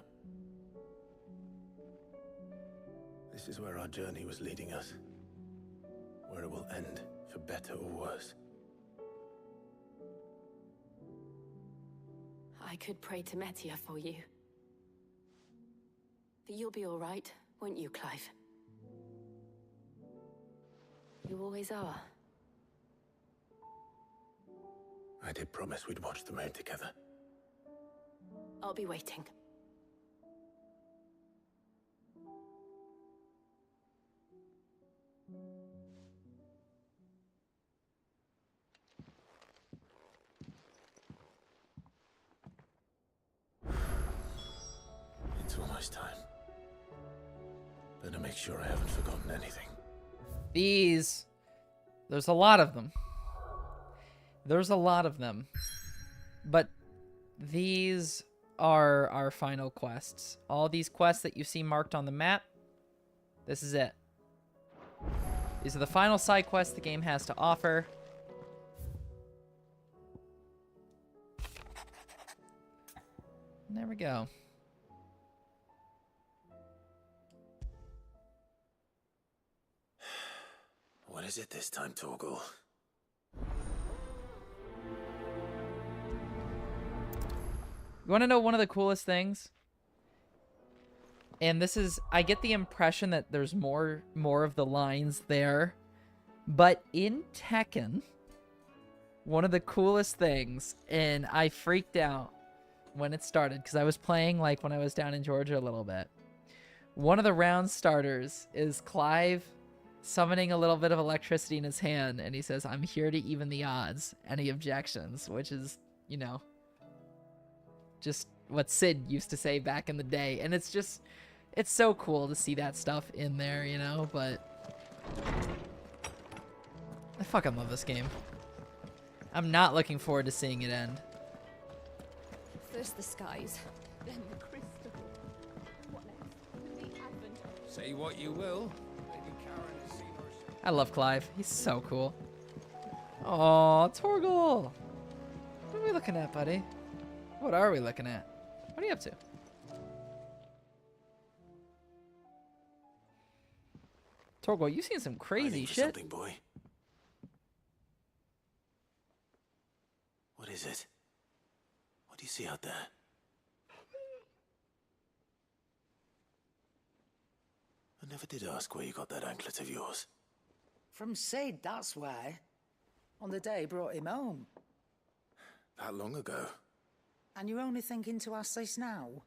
This is where our journey was leading us. Where it will end, for better or worse. I could pray to Metia for you. But you'll be all right, won't you, Clive? You always are. I did promise we'd watch the moon together. I'll be waiting. It's almost time. Better make sure I haven't forgotten anything. These. There's a lot of them. There's a lot of them. But these are our final quests. All these quests that you see marked on the map, this is it. These are the final side quests the game has to offer. And there we go. What is it this time, Torgal? You want to know one of the coolest things? And this is, I get the impression that there's more of the lines there. But in Tekken, one of the coolest things, and I freaked out when it started, because I was playing like when I was down in Georgia a little bit. One of the round starters is Clive summoning a little bit of electricity in his hand, and he says, "I'm here to even the odds. Any objections?" Which is, you know, just what Sid used to say back in the day. And it's just, it's so cool to see that stuff in there, you know, but I fucking love this game. I'm not looking forward to seeing it end. First the skies, then the crystal. What next? The advent. Say what you will. Lady Karen has seen herself. I love Clive. He's so cool. Aw, Torgal. What are we looking at, buddy? What are we looking at? What are you up to? Torgal, you've seen some crazy shit. Something, boy. What is it? What do you see out there? I never did ask where you got that anklet of yours. From Sid, that's why. On the day he brought him home. That long ago? And you're only thinking to ask this now?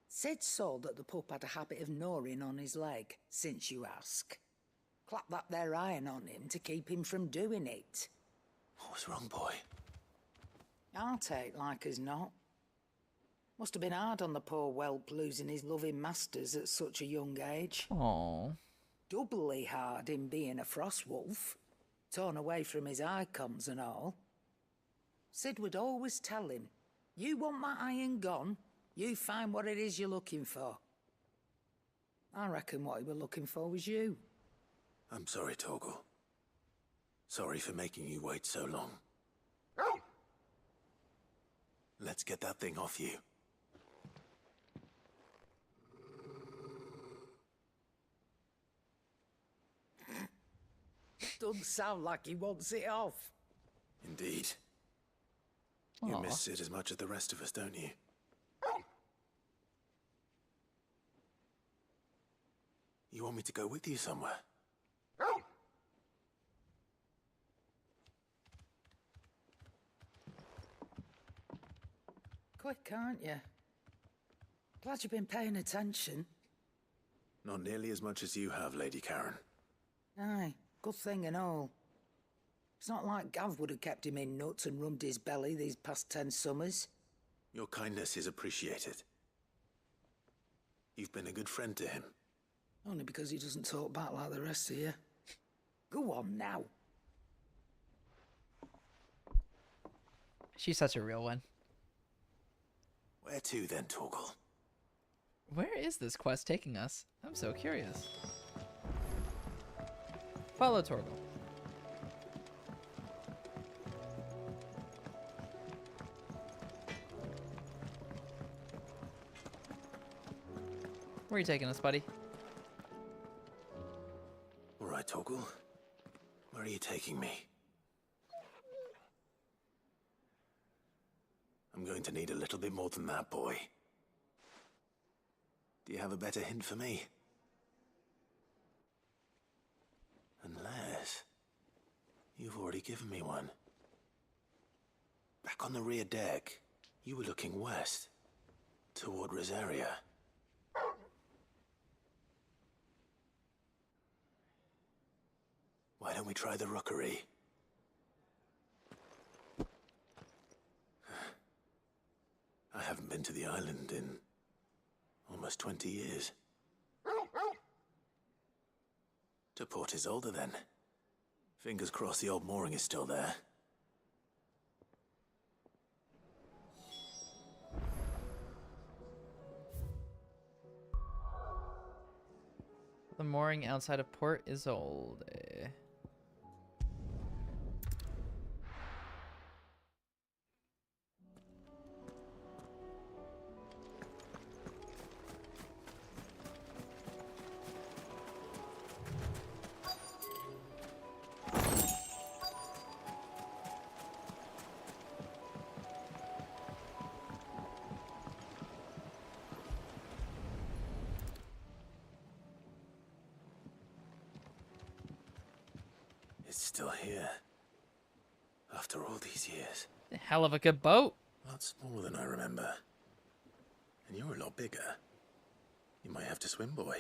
Sid saw that the pup had a habit of gnawing on his leg, since you ask. Clap that there iron on him to keep him from doing it. What was wrong, boy? I'll take like as not. Must have been hard on the poor whelp losing his loving masters at such a young age. Aww. Doubly hard in being a frost wolf, torn away from his icons and all. Sid would always tell him, "You want that iron gone, you find what it is you're looking for." I reckon what he were looking for was you. I'm sorry, Torgal. Sorry for making you wait so long. Let's get that thing off you. Doesn't sound like he wants it off. Indeed. You Aw. miss Sid as much as the rest of us, don't you? You want me to go with you somewhere? Quick, aren't you? Glad you've been paying attention. Not nearly as much as you have, Lady Karen. Aye, good thing and all. It's not like Gav would have kept him in nuts and rubbed his belly these past 10 summers. Your kindness is appreciated. You've been a good friend to him. Only because he doesn't talk back like the rest of you. Go on now. She's such a real one. Where to then, Torgal? Where is this quest taking us? I'm so curious. Follow Torgal. Where are you taking us, buddy? All right, Torgal. Where are you taking me? I'm going to need a little bit more than that, boy. Do you have a better hint for me? Unless you've already given me one. Back on the rear deck, you were looking west, toward Rosaria. Why don't we try the rookery? I haven't been to the island in almost 20 years. To Port Isolde, then. Fingers crossed the old mooring is still there. The mooring outside of Port Isolde. It's still here. After all these years. A hell of a good boat. Lots smaller than I remember. And you're a lot bigger. You might have to swim, boy.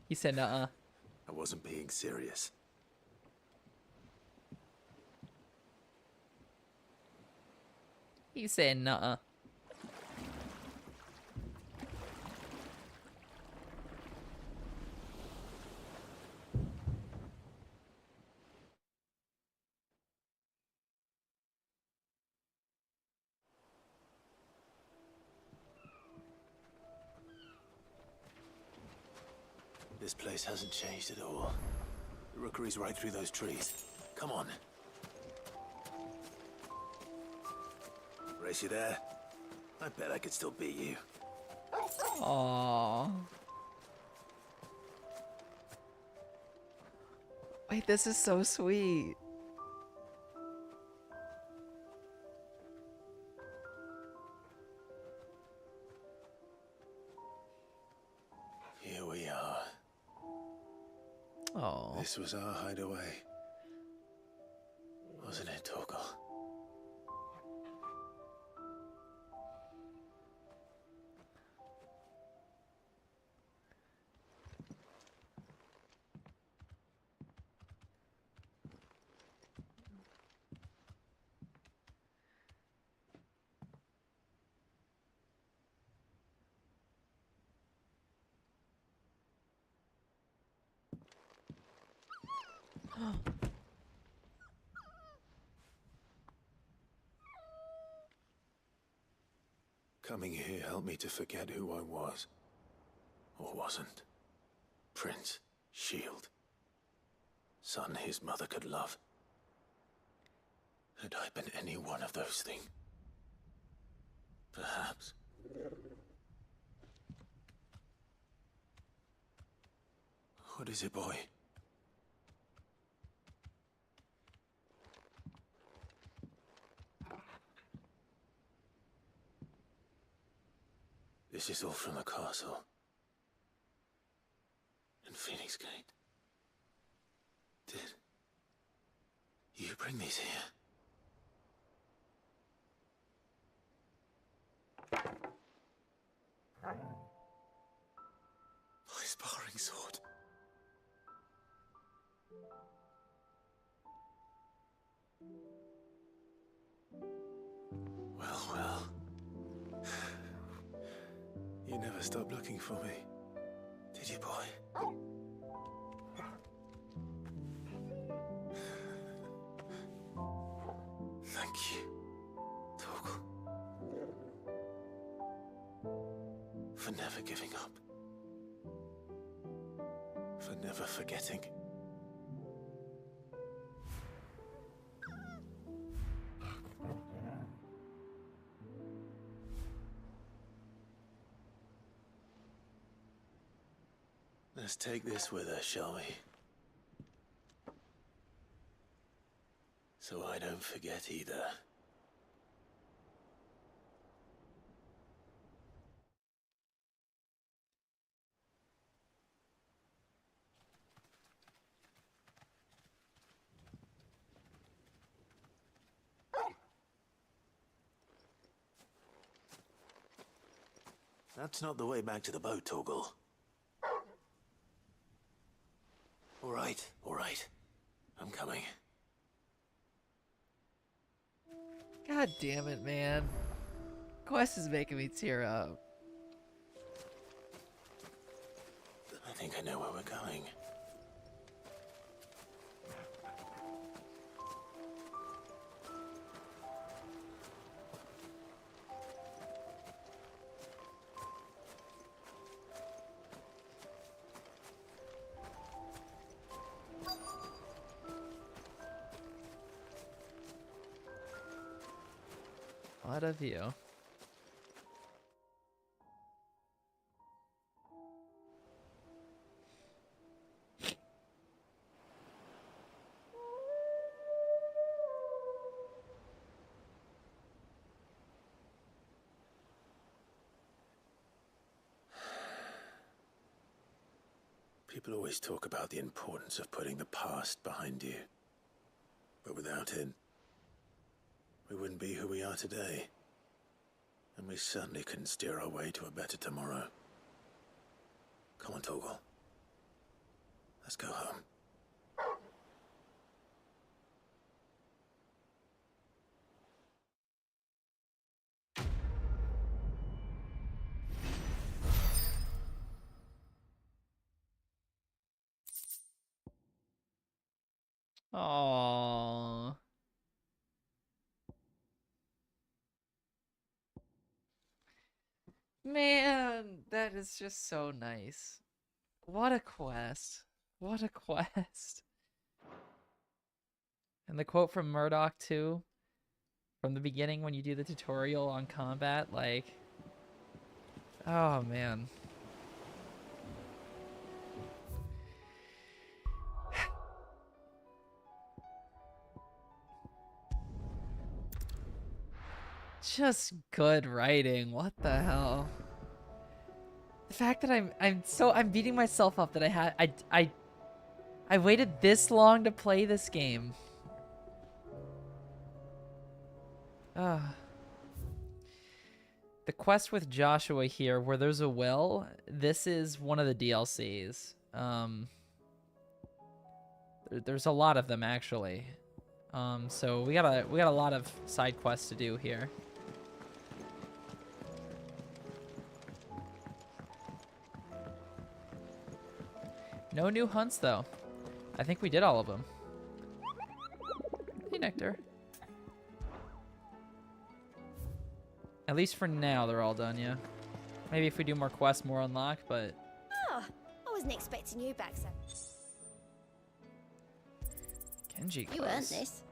He said, "Uh." I wasn't being serious. He said, "Nuh-uh." This place hasn't changed at all. The rookery's right through those trees. Come on. Race you there? I bet I could still beat you. Aww. Wait, this is so sweet. Here we are. Oh. This was our hideaway. Wasn't it, Torgal? Coming here helped me to forget who I was. Or wasn't. Prince, shield. Son his mother could love. Had I been any one of those things? Perhaps. What is it, boy? This is all from the castle. In Phoenix Gate. Did you bring these here? My sparring sword. Well, well. You never stopped looking for me, did you, boy? Thank you, Torgal. For never giving up. For never forgetting. Let's take this with us, shall we? So I don't forget either. That's not the way back to the boat, Torgal. All right. I'm coming. God damn it, man. Quest is making me tear up. I think I know where we're going. What a view. People always talk about the importance of putting the past behind you. But without it, we wouldn't be who we are today. And we certainly couldn't steer our way to a better tomorrow. Come on, Torgal. Let's go home. Aww. Man, that is just so nice. What a quest. What a quest. And the quote from Murdoch too, from the beginning when you do the tutorial on combat, like, oh man. Just good writing. What the hell? The fact that I'm beating myself up that I waited this long to play this game. The quest with Joshua here, where there's a will, this is one of the DLCs. There's a lot of them actually. So we got a lot of side quests to do here. No new hunts though. I think we did all of them. Hey, Nectar. At least for now, they're all done, yeah. Maybe if we do more quests, more unlock, but... Oh, I wasn't expecting you back, son. Genji You earned quests. this.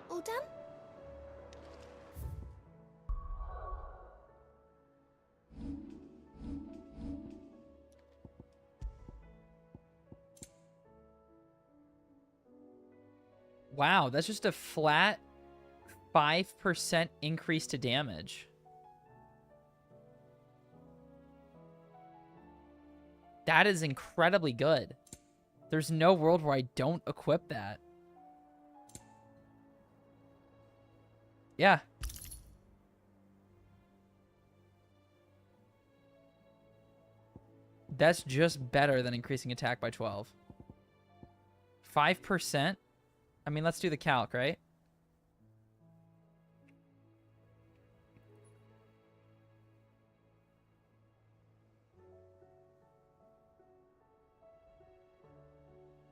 All done? Wow, that's just a flat 5% increase to damage. That is incredibly good. There's no world where I don't equip that. Yeah. That's just better than increasing attack by 12. 5%? I mean, let's do the calc, right?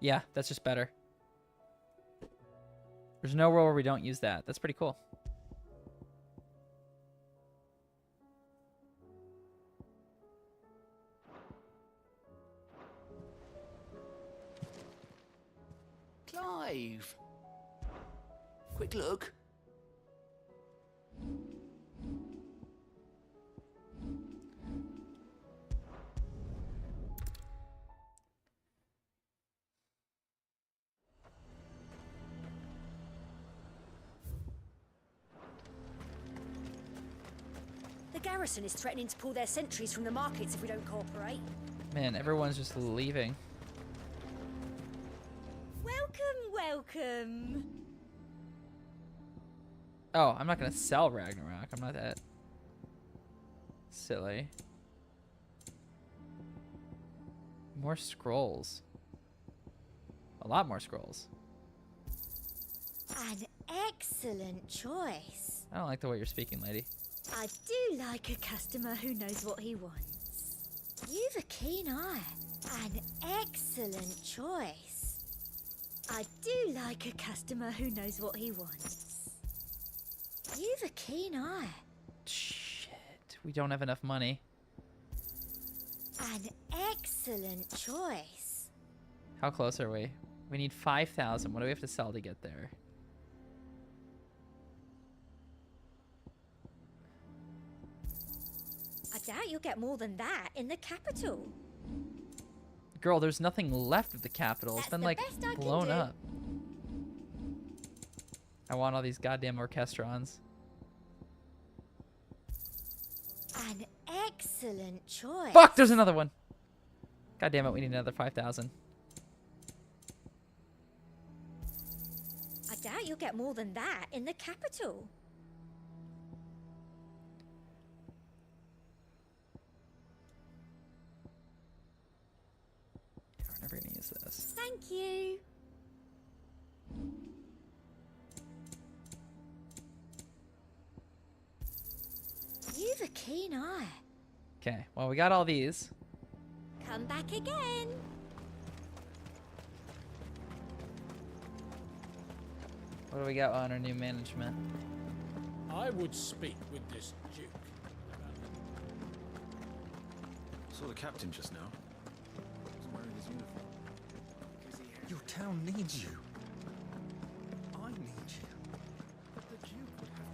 Yeah, that's just better. There's no world where we don't use that. That's pretty cool. Clive! Quick look. The garrison is threatening to pull their sentries from the markets if we don't cooperate. Man, everyone's just leaving. Welcome. Oh, I'm not gonna sell Ragnarok. I'm not that silly. More scrolls. A lot more scrolls. An excellent choice. I don't like the way you're speaking, lady. I do like a customer who knows what he wants. You've a keen eye. An excellent choice. I do like a customer who knows what he wants. You've a keen eye. Shit, we don't have enough money. An excellent choice. How close are we? We need 5,000. What do we have to sell to get there? I doubt you'll get more than that in the capital. Girl, there's nothing left of the capital. It's been like blown up. I want all these goddamn orchestrons. An excellent choice. Fuck, there's another one. God damn it, we need another 5,000. I doubt you'll get more than that in the capital. Yeah, we're never gonna use this. Thank you. You've a keen eye. Okay, well, we got all these. Come back again. What do we got on our new management? I would speak with this Duke. Saw the captain just now. He's wearing his uniform. Your town needs you. I need you. But the Duke would have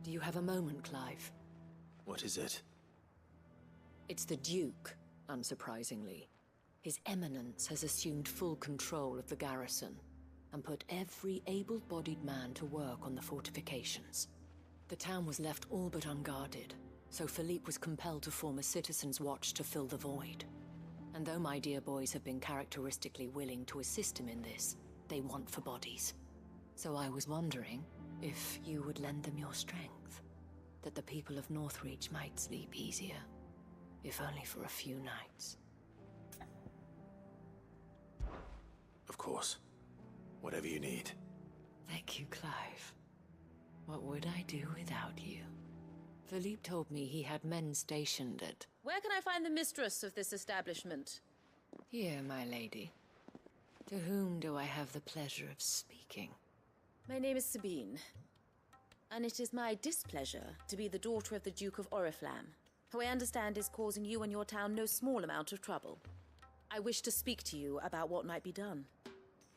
Do you have a moment, Clive? What is it? It's the Duke, unsurprisingly. His Eminence has assumed full control of the garrison and put every able-bodied man to work on the fortifications. The town was left all but unguarded, so Philippe was compelled to form a citizen's watch to fill the void. And though my dear boys have been characteristically willing to assist him in this, they want for bodies. So I was wondering if you would lend them your strength, that the people of Northreach might sleep easier, if only for a few nights. Of course. Whatever you need. Thank you, Clive. What would I do without you? Philippe told me he had men stationed at... Where can I find the mistress of this establishment? Here, my lady. To whom do I have the pleasure of speaking? My name is Sabine, and it is my displeasure to be the daughter of the Duke of Oriflamme, who I understand is causing you and your town no small amount of trouble. I wish to speak to you about what might be done.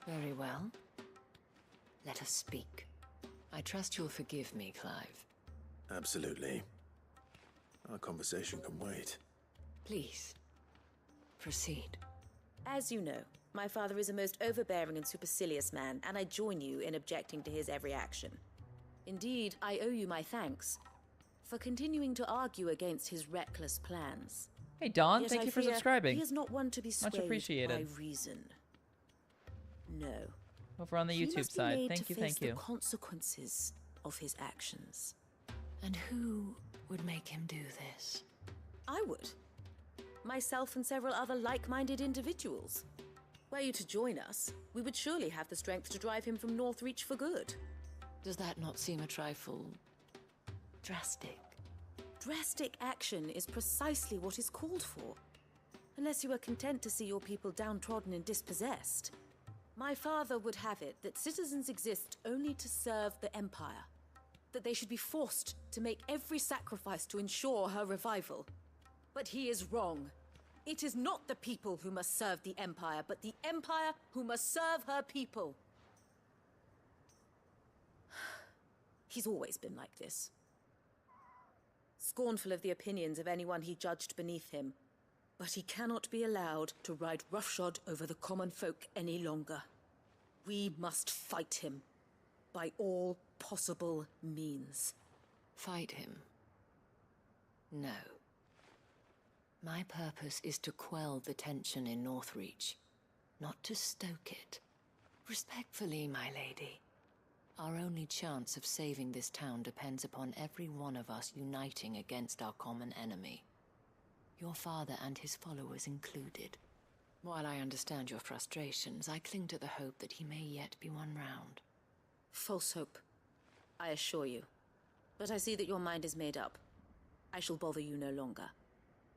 Very well. Let us speak. I trust you'll forgive me, Clive. Absolutely. Our conversation can wait. Please, proceed. As you know, my father is a most overbearing and supercilious man, and I join you in objecting to his every action. Indeed, I owe you my thanks for continuing to argue against his reckless plans. Hey, Dawn, Yet thank I you for fear subscribing. He is not one to be swayed Much appreciated. by reason. No. Over on the He YouTube must be side. made Thank to you, face thank you. the consequences of his actions. And who would make him do this? I would. Myself and several other like-minded individuals. Were you to join us, we would surely have the strength to drive him from Northreach for good. Does that not seem a trifle... drastic? Drastic action is precisely what is called for. Unless you are content to see your people downtrodden and dispossessed. My father would have it that citizens exist only to serve the Empire. That they should be forced to make every sacrifice to ensure her revival. But he is wrong. It is not the people who must serve the Empire, but the Empire who must serve her people. He's always been like this. Scornful of the opinions of anyone he judged beneath him. But he cannot be allowed to ride roughshod over the common folk any longer. We must fight him. By all possible means. Fight him? No. My purpose is to quell the tension in Northreach, not to stoke it. Respectfully, my lady. Our only chance of saving this town depends upon every one of us uniting against our common enemy. Your father and his followers included. While I understand your frustrations, I cling to the hope that he may yet be won round. False hope, I assure you. But I see that your mind is made up. I shall bother you no longer.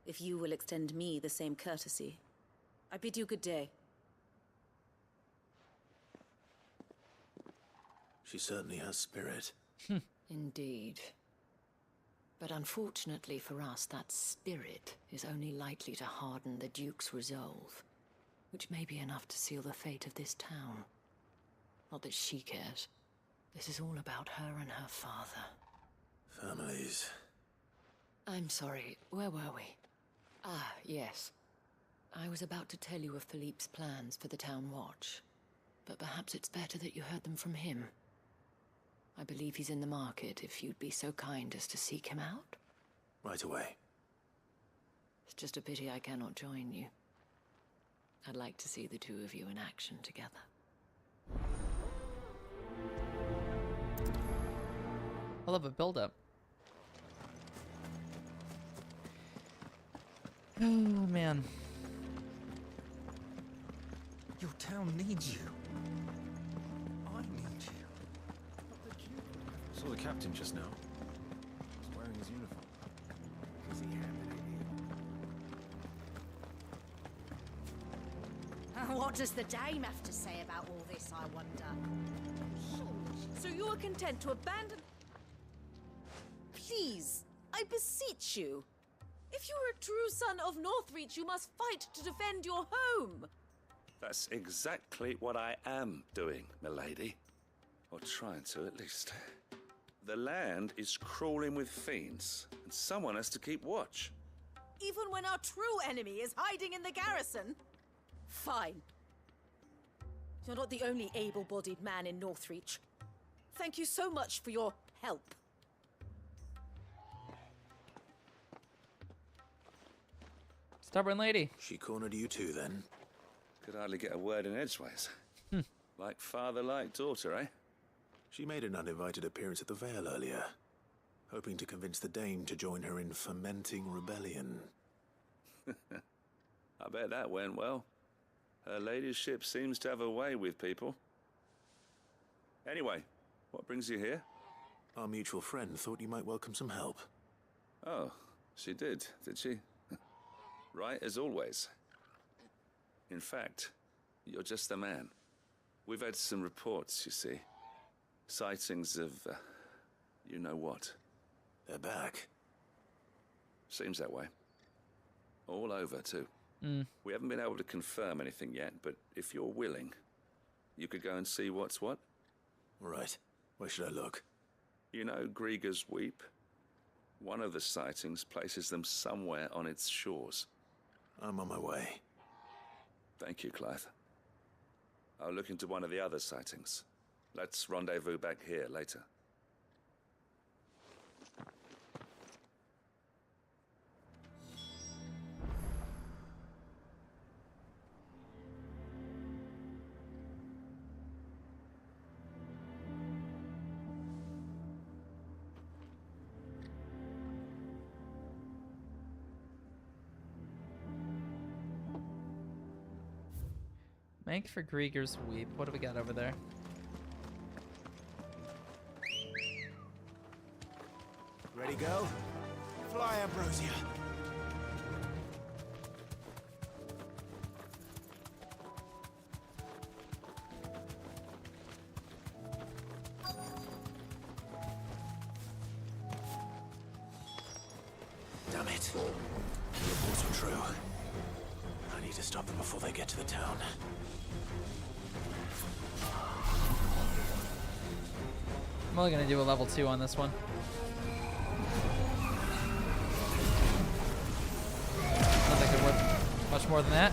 If you will extend me the same courtesy, I bid you good day. She certainly has spirit. Indeed. But unfortunately for us, that spirit is only likely to harden the Duke's resolve, which may be enough to seal the fate of this town. Not that she cares. This is all about her and her father. Families. I'm sorry, where were we? Ah, yes. I was about to tell you of Philippe's plans for the town watch, but perhaps it's better that you heard them from him. I believe he's in the market, if you'd be so kind as to seek him out. Right away. It's just a pity I cannot join you. I'd like to see the two of you in action together. I love a build-up. Oh, man. Your town needs you. I need you. Saw the captain just now. He's wearing his uniform. Is he handed it in? What does the dame have to say about all this, I wonder? So you are content to abandon... Please, I beseech you. If you are a true son of Northreach, you must fight to defend your home. That's exactly what I am doing, milady. Or trying to, at least. The land is crawling with fiends, and someone has to keep watch. Even when our true enemy is hiding in the garrison? Fine. You're not the only able-bodied man in Northreach. Thank you so much for your help. Stubborn lady. She cornered you too, then? Could hardly get a word in edgeways. Like father, like daughter, eh? She made an uninvited appearance at the Vale earlier, hoping to convince the Dame to join her in fomenting rebellion. I bet that went well. Her ladyship seems to have a way with people. Anyway, what brings you here? Our mutual friend thought you might welcome some help. Oh, she did she? Right as always. In fact, you're just the man. We've had some reports, you see. Sightings of, you know what. They're back. Seems that way. All over, too. We haven't been able to confirm anything yet, but if you're willing, you could go and see what's what. Right. Where should I look? You know Grieger's Weep? One of the sightings places them somewhere on its shores. I'm on my way. Thank you, Clive. I'll look into one of the other sightings. Let's rendezvous back here later. Make for Grieger's Weep. What do we got over there? Ready, go? Fly, Ambrosia. Damn it. The reports are true. I need to stop them before they get to the town. I'm only gonna do a level 2 on this one. I don't think it's worth much more than that.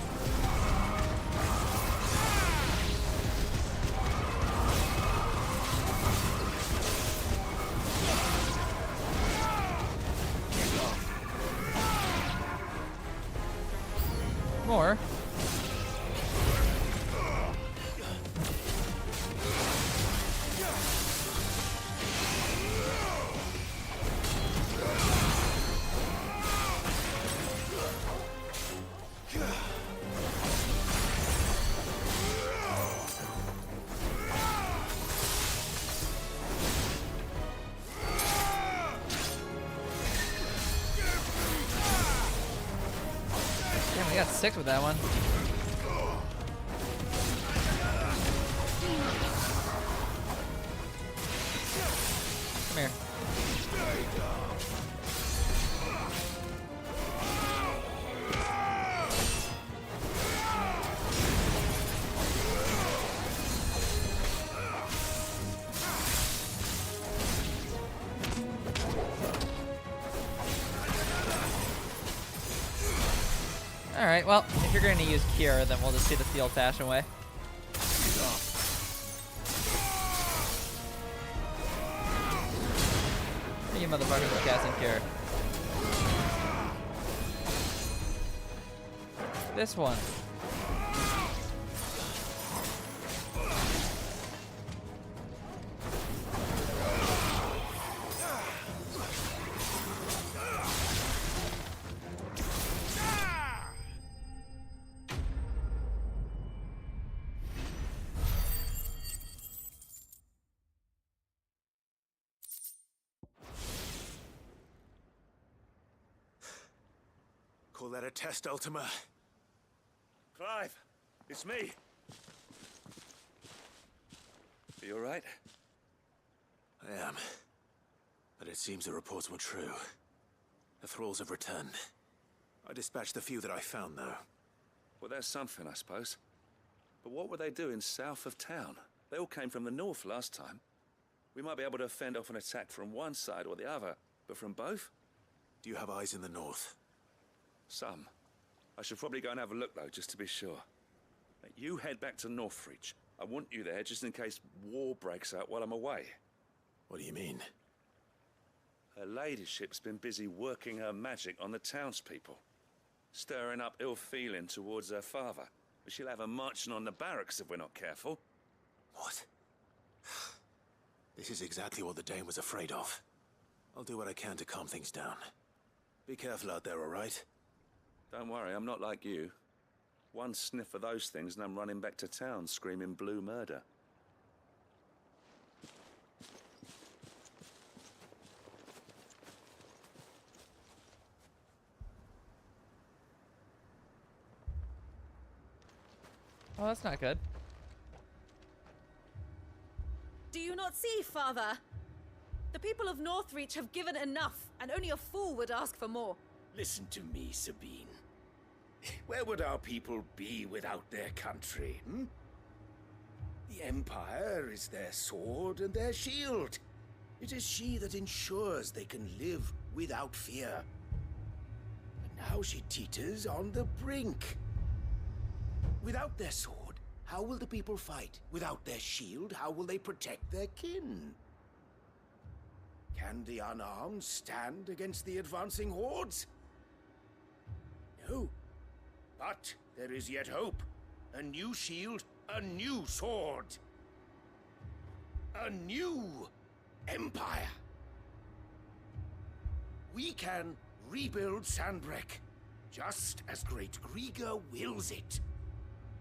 More. Damn, I got sick with that one. Come here. Alright, well, if you're going to use Cure, then we'll just do this the old-fashioned way. You motherfuckers are casting Cure. This one. Call that a test, Ultima? Clive, it's me. Are you all right? I am. But it seems the reports were true. The thralls have returned. I dispatched the few that I found, though. Well, there's something, I suppose. But what were they doing south of town? They all came from the north last time. We might be able to fend off an attack from one side or the other, but from both? Do you have eyes in the north? Some. I should probably go and have a look, though, just to be sure. Now, you head back to Northreach. I want you there just in case war breaks out while I'm away. What do you mean? Her ladyship's been busy working her magic on the townspeople, stirring up ill feeling towards her father. But she'll have her marching on the barracks if we're not careful. What? This is exactly what the Dane was afraid of. I'll do what I can to calm things down. Be careful out there, all right? Don't worry, I'm not like you. One sniff of those things and I'm running back to town screaming blue murder. Oh, that's not good. Do you not see, Father? The people of Northreach have given enough, and only a fool would ask for more. Listen to me, Sabine. Where would our people be without their country, hmm? The Empire is their sword and their shield. It is she that ensures they can live without fear. But now she teeters on the brink. Without their sword, how will the people fight? Without their shield, how will they protect their kin? Can the unarmed stand against the advancing hordes? No. But there is yet hope. A new shield, a new sword. A new empire. We can rebuild Sandbreck, just as Great Grieger wills it.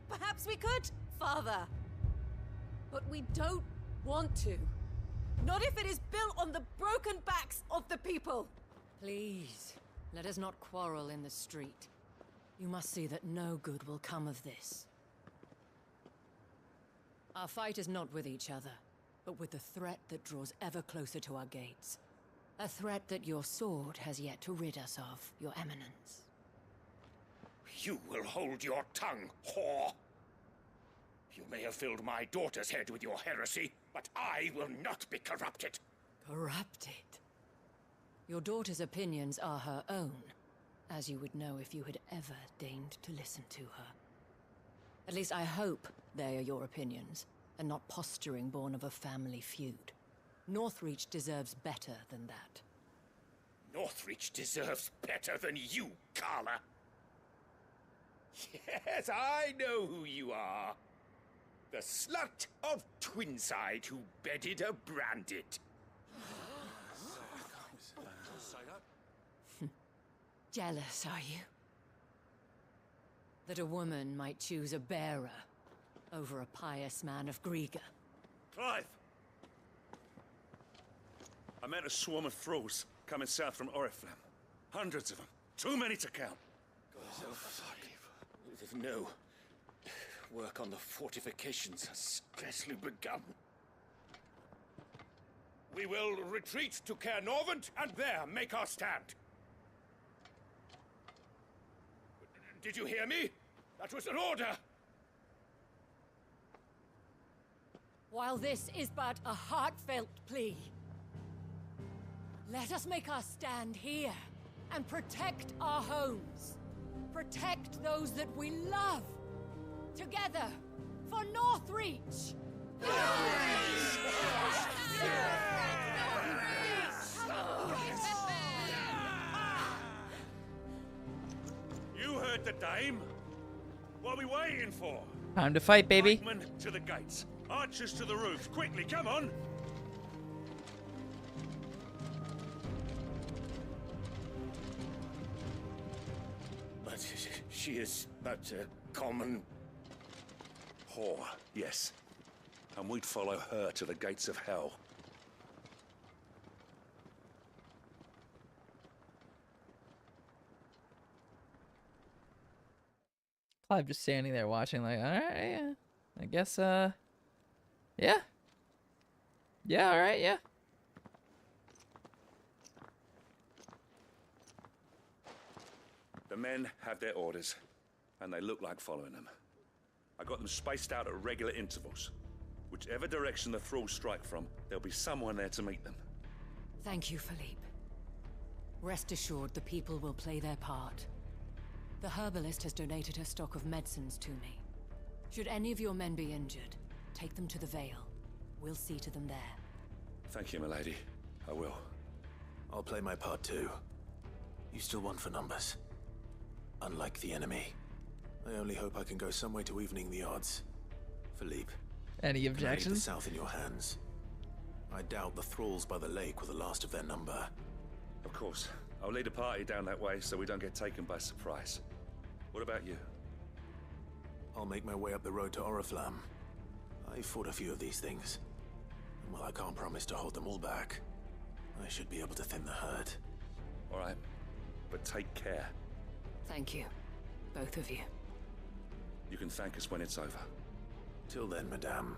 Perhaps we could, Father. But we don't want to. Not if it is built on the broken backs of the people. Please, let us not quarrel in the street. You must see that no good will come of this. Our fight is not with each other, but with the threat that draws ever closer to our gates. A threat that your sword has yet to rid us of, Your Eminence. You will hold your tongue, whore! You may have filled my daughter's head with your heresy, but I will not be corrupted. Corrupted? Your daughter's opinions are her own, as you would know if you had ever deigned to listen to her. At least I hope they are your opinions, and not posturing born of a family feud. Northreach deserves better than that. Northreach deserves better than you, Carla. Yes, I know who you are. The slut of Twinside who bedded a Brandit. Jealous, are you? That a woman might choose a bearer over a pious man of Grieger. Clive! I met a swarm of thralls coming south from Oriflamme. Hundreds of them. Too many to count. Oh, fuck. No. Work on the fortifications has scarcely begun. We will retreat to Caer Norvent and there make our stand. Did you hear me? That was an order! While this is but a heartfelt plea, let us make our stand here and protect our homes. protect those that we love. Together, for Northreach! You heard the dame. What are we waiting for? Time to fight, baby. Pikemen to the gates. Archers to the roofs. Quickly, come on. But she is but a common Whore, yes. And we'd follow her to the gates of hell. Clive just standing there watching like, alright, yeah. I guess, yeah. Yeah, alright, yeah. The men have their orders, and they look like following them. I got them spaced out at regular intervals. Whichever direction the thralls strike from, there'll be someone there to meet them. Thank you, Philippe. Rest assured, the people will play their part. The herbalist has donated her stock of medicines to me. Should any of your men be injured, take them to the Vale. We'll see to them there. Thank you, milady. I will. I'll play my part too. You still won for numbers. Unlike the enemy. I only hope I can go some way to evening the odds. Philippe. Any can I leave the objections? south in your hands. I doubt the thralls by the lake were the last of their number. Of course. I'll lead a party down that way so we don't get taken by surprise. What about you? I'll make my way up the road to Oriflamme. I fought a few of these things. And while I can't promise to hold them all back, I should be able to thin the herd. All right. But take care. Thank you. Both of you. You can thank us when it's over. Till then, madame.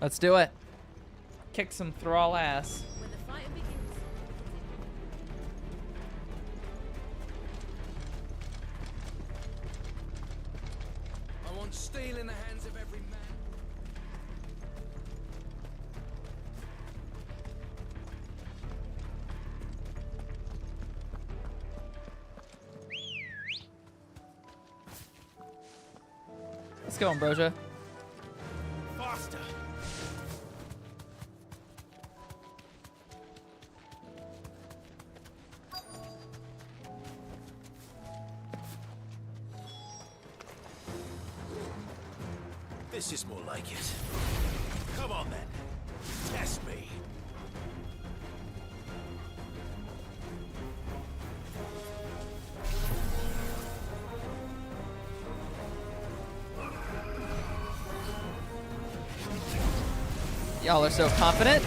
Let's do it. Kick some thrall ass. When the fighting begins. I want steel in the hands of every man. Let's go, Ambrosia. faster. This is more like it. Come on then. Test me. Y'all are so confident.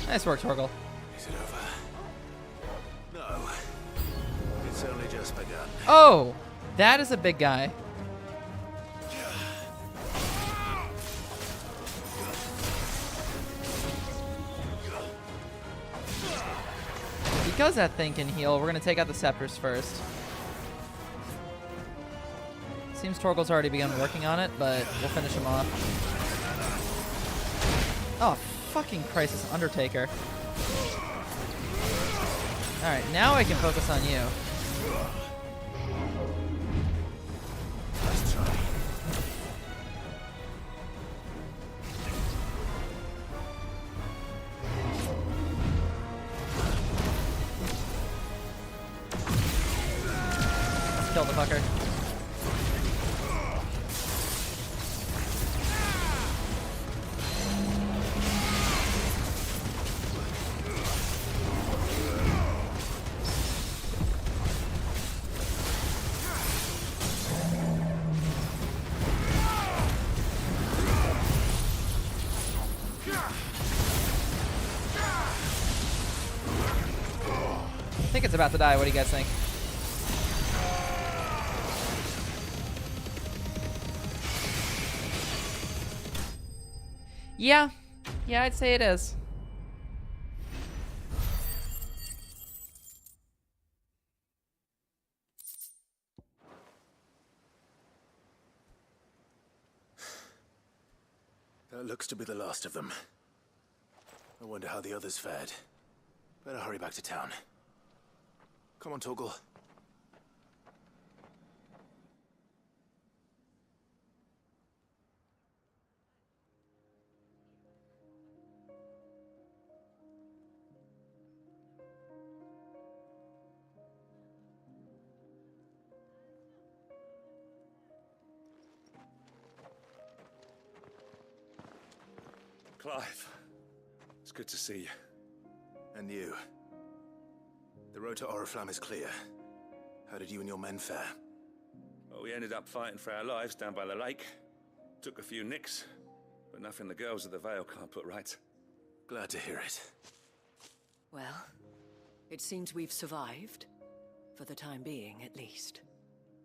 Nice work, Torgal. Is it over? No. It's only just begun. Oh, that is a big guy. Because that thing can heal, we're gonna take out the scepters first. Seems Torgal's already begun working on it, but we'll finish him off. Oh, fucking Christ, this Undertaker. Alright, now I can focus on you. Let's try. Let's kill the fucker. think it's about to die. What do you guys think? Yeah. Yeah, I'd say it is. That looks to be the last of them. I wonder how the others fared. Better hurry back to town. Come on, Torgal. Clive, it's good to see you. And you. The road to Oriflamme is clear. How did you and your men fare? Well, we ended up fighting for our lives down by the lake. Took a few nicks, but nothing the girls of the Vale can't put right. Glad to hear it. Well, it seems we've survived. For the time being, at least.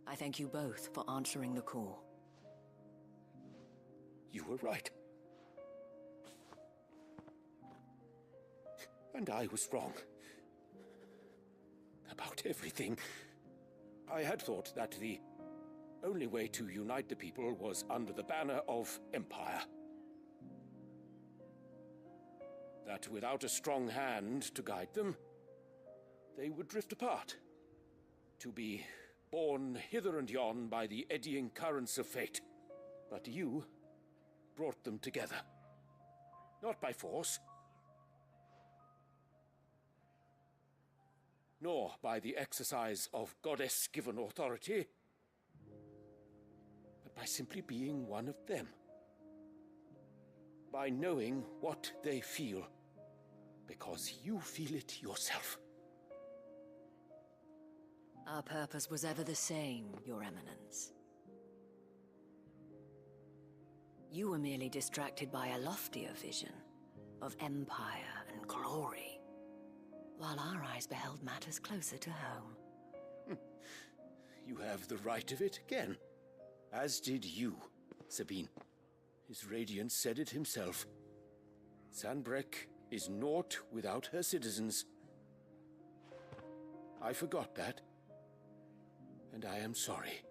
I thank you both for answering the call. You were right. And I was wrong. About everything. I had thought that the only way to unite the people was under the banner of Empire. That without a strong hand to guide them, they would drift apart. To be borne hither and yon by the eddying currents of fate. But you brought them together. Not by force, nor by the exercise of goddess-given authority, but by simply being one of them. By knowing what they feel, because you feel it yourself. Our purpose was ever the same, Your Eminence. You were merely distracted by a loftier vision of empire and glory, while our eyes beheld matters closer to home. You have the right of it again. As did you, Sabine. His radiance said it himself. Sanbreque is naught without her citizens. I forgot that. And I am sorry.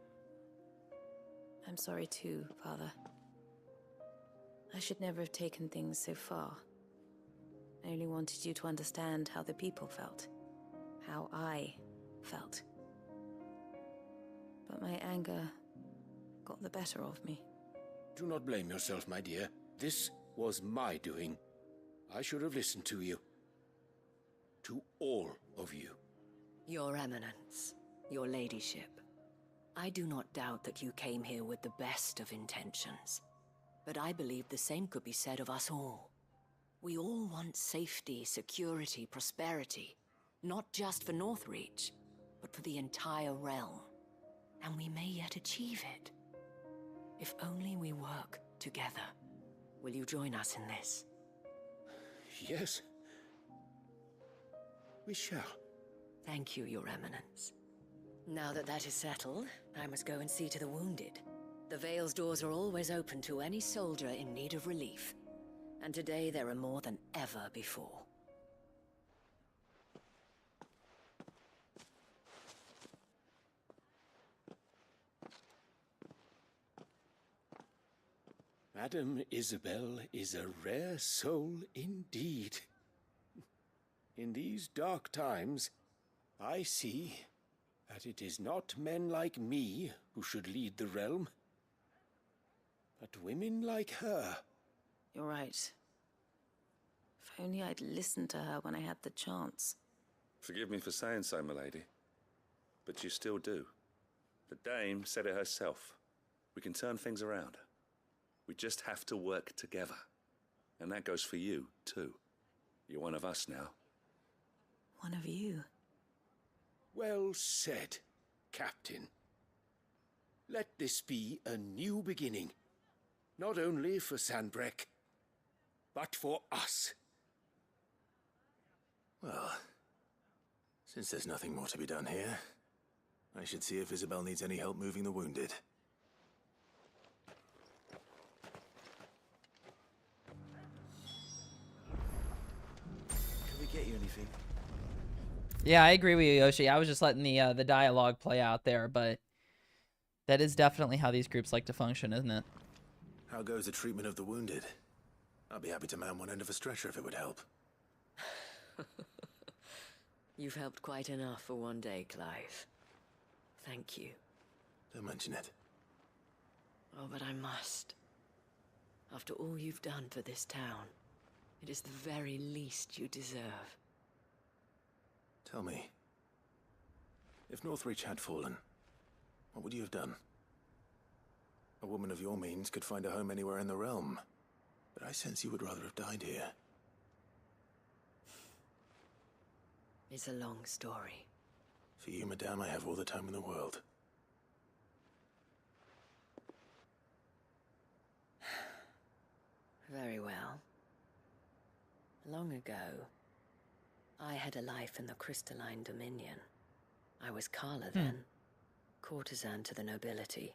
I'm sorry too, Father. I should never have taken things so far. I only wanted you to understand how the people felt. How I felt. But my anger got the better of me. Do not blame yourself, my dear. This was my doing. I should have listened to you. To all of you. Your Eminence, your ladyship. I do not doubt that you came here with the best of intentions. But I believe the same could be said of us all. We all want safety, security, prosperity. Not just for Northreach, but for the entire realm. And we may yet achieve it. If only we work together. Will you join us in this? Yes. We shall. Thank you, Your Eminence. Now that that is settled, I must go and see to the wounded. The Vale's doors are always open to any soldier in need of relief. And today there are more than ever before. Madame Isabel is a rare soul indeed. In these dark times, I see that it is not men like me who should lead the realm, but women like her. You're right. If only I'd listened to her when I had the chance. Forgive me for saying so, milady, but you still do. The dame said it herself. We can turn things around. We just have to work together. And that goes for you, too. You're one of us now. One of you? Well said, Captain. Let this be a new beginning. Not only for Sanbreque, but for us. Well, Since there's nothing more to be done here, I should see if Isabel needs any help moving the wounded. Can we get you anything? Yeah, I agree with you, Yoshi. I was just letting the dialogue play out there, but that is definitely how these groups like to function, isn't it? How goes the treatment of the wounded? I'd be happy to man one end of a stretcher if it would help. You've helped quite enough for one day, Clive. Thank you. Don't mention it. Oh, but I must. After all you've done for this town, it is the very least you deserve. Tell me, if Northreach had fallen, what would you have done? A woman of your means could find a home anywhere in the realm, but I sense you would rather have died here. It's a long story. For you, madame, I have all the time in the world. Very well. Long ago, I had a life in the crystalline dominion. I was Carla then, courtesan to the nobility.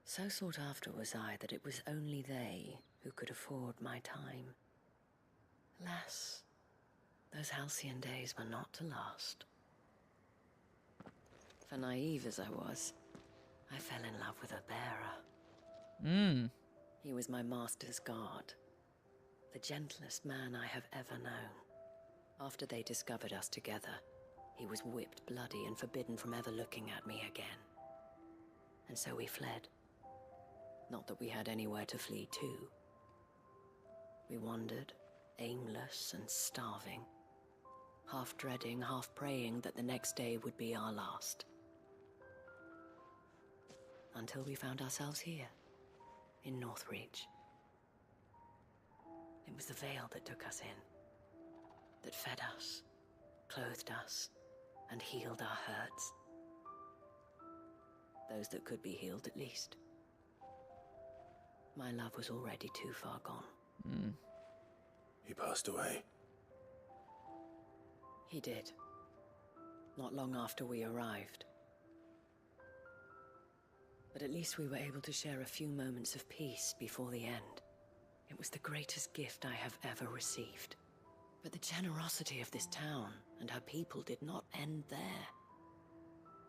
So sought after was I that it was only they who could afford my time. Alas, those halcyon days were not to last. For naive as I was, I fell in love with a bearer. He was my master's guard, the gentlest man I have ever known. After they discovered us together, he was whipped bloody and forbidden from ever looking at me again. And so we fled. Not that we had anywhere to flee to. We wandered, aimless and starving, half dreading, half praying that the next day would be our last. Until we found ourselves here, in Northreach. It was the veil that took us in, that fed us, clothed us, and healed our hurts. Those that could be healed, at least. My love was already too far gone. He passed away. He did. Not long after we arrived. But at least we were able to share a few moments of peace before the end. It was the greatest gift I have ever received. But the generosity of this town and her people did not end there.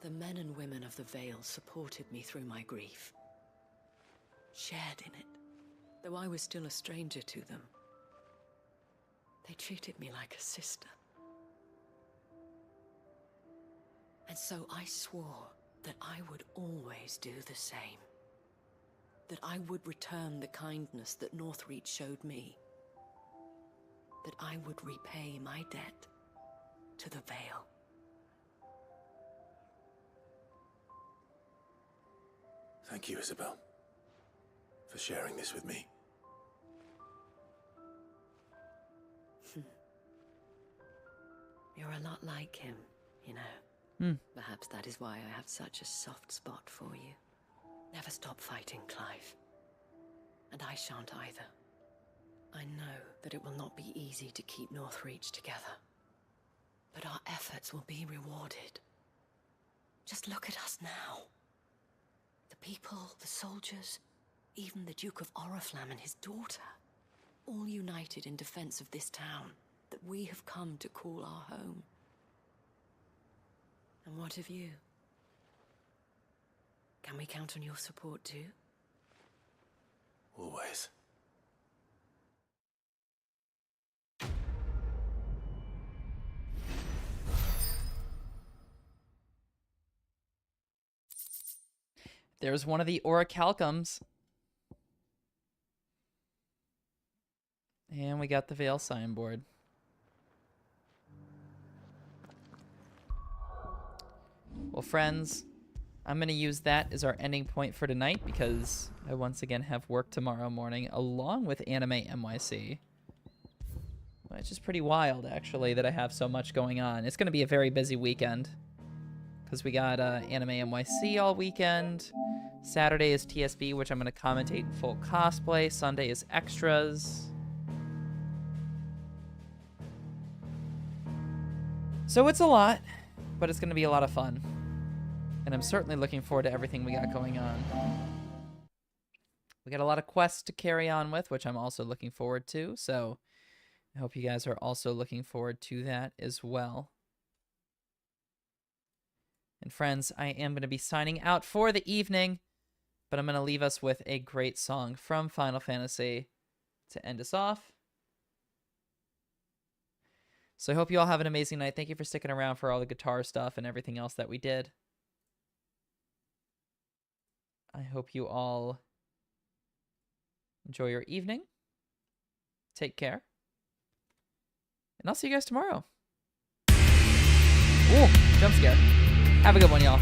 The men and women of the Vale supported me through my grief. Shared in it, though I was still a stranger to them. They treated me like a sister. And so I swore that I would always do the same. That I would return the kindness that Northreach showed me. That I would repay my debt to the Vale. Thank you, Isabel, for sharing this with me. You're a lot like him, you know. Perhaps that is why I have such a soft spot for you. Never stop fighting, Clive. And I shan't either. I know that it will not be easy to keep Northreach together. But our efforts will be rewarded. Just look at us now. The people, the soldiers, even the Duke of Oriflamme and his daughter. All united in defense of this town that we have come to call our home. And what of you? Can we count on your support too? Always. There's one of the orichalcums. And we got the Vale signboard. Well, friends, I'm going to use that as our ending point for tonight because I once again have work tomorrow morning along with Anime NYC. Which is pretty wild, actually, that I have so much going on. It's going to be a very busy weekend because we got Anime NYC all weekend. Saturday is TSB, which I'm going to commentate in full cosplay. Sunday is extras. So it's a lot. but it's going to be a lot of fun. And I'm certainly looking forward to everything we got going on. We got a lot of quests to carry on with, which I'm also looking forward to. So I hope you guys are also looking forward to that as well. And friends, I am going to be signing out for the evening, but I'm going to leave us with a great song from Final Fantasy to end us off. So I hope you all have an amazing night. Thank you for sticking around for all the guitar stuff and everything else that we did. I hope you all enjoy your evening. Take care. And I'll see you guys tomorrow. Ooh, jump scare. Have a good one, y'all.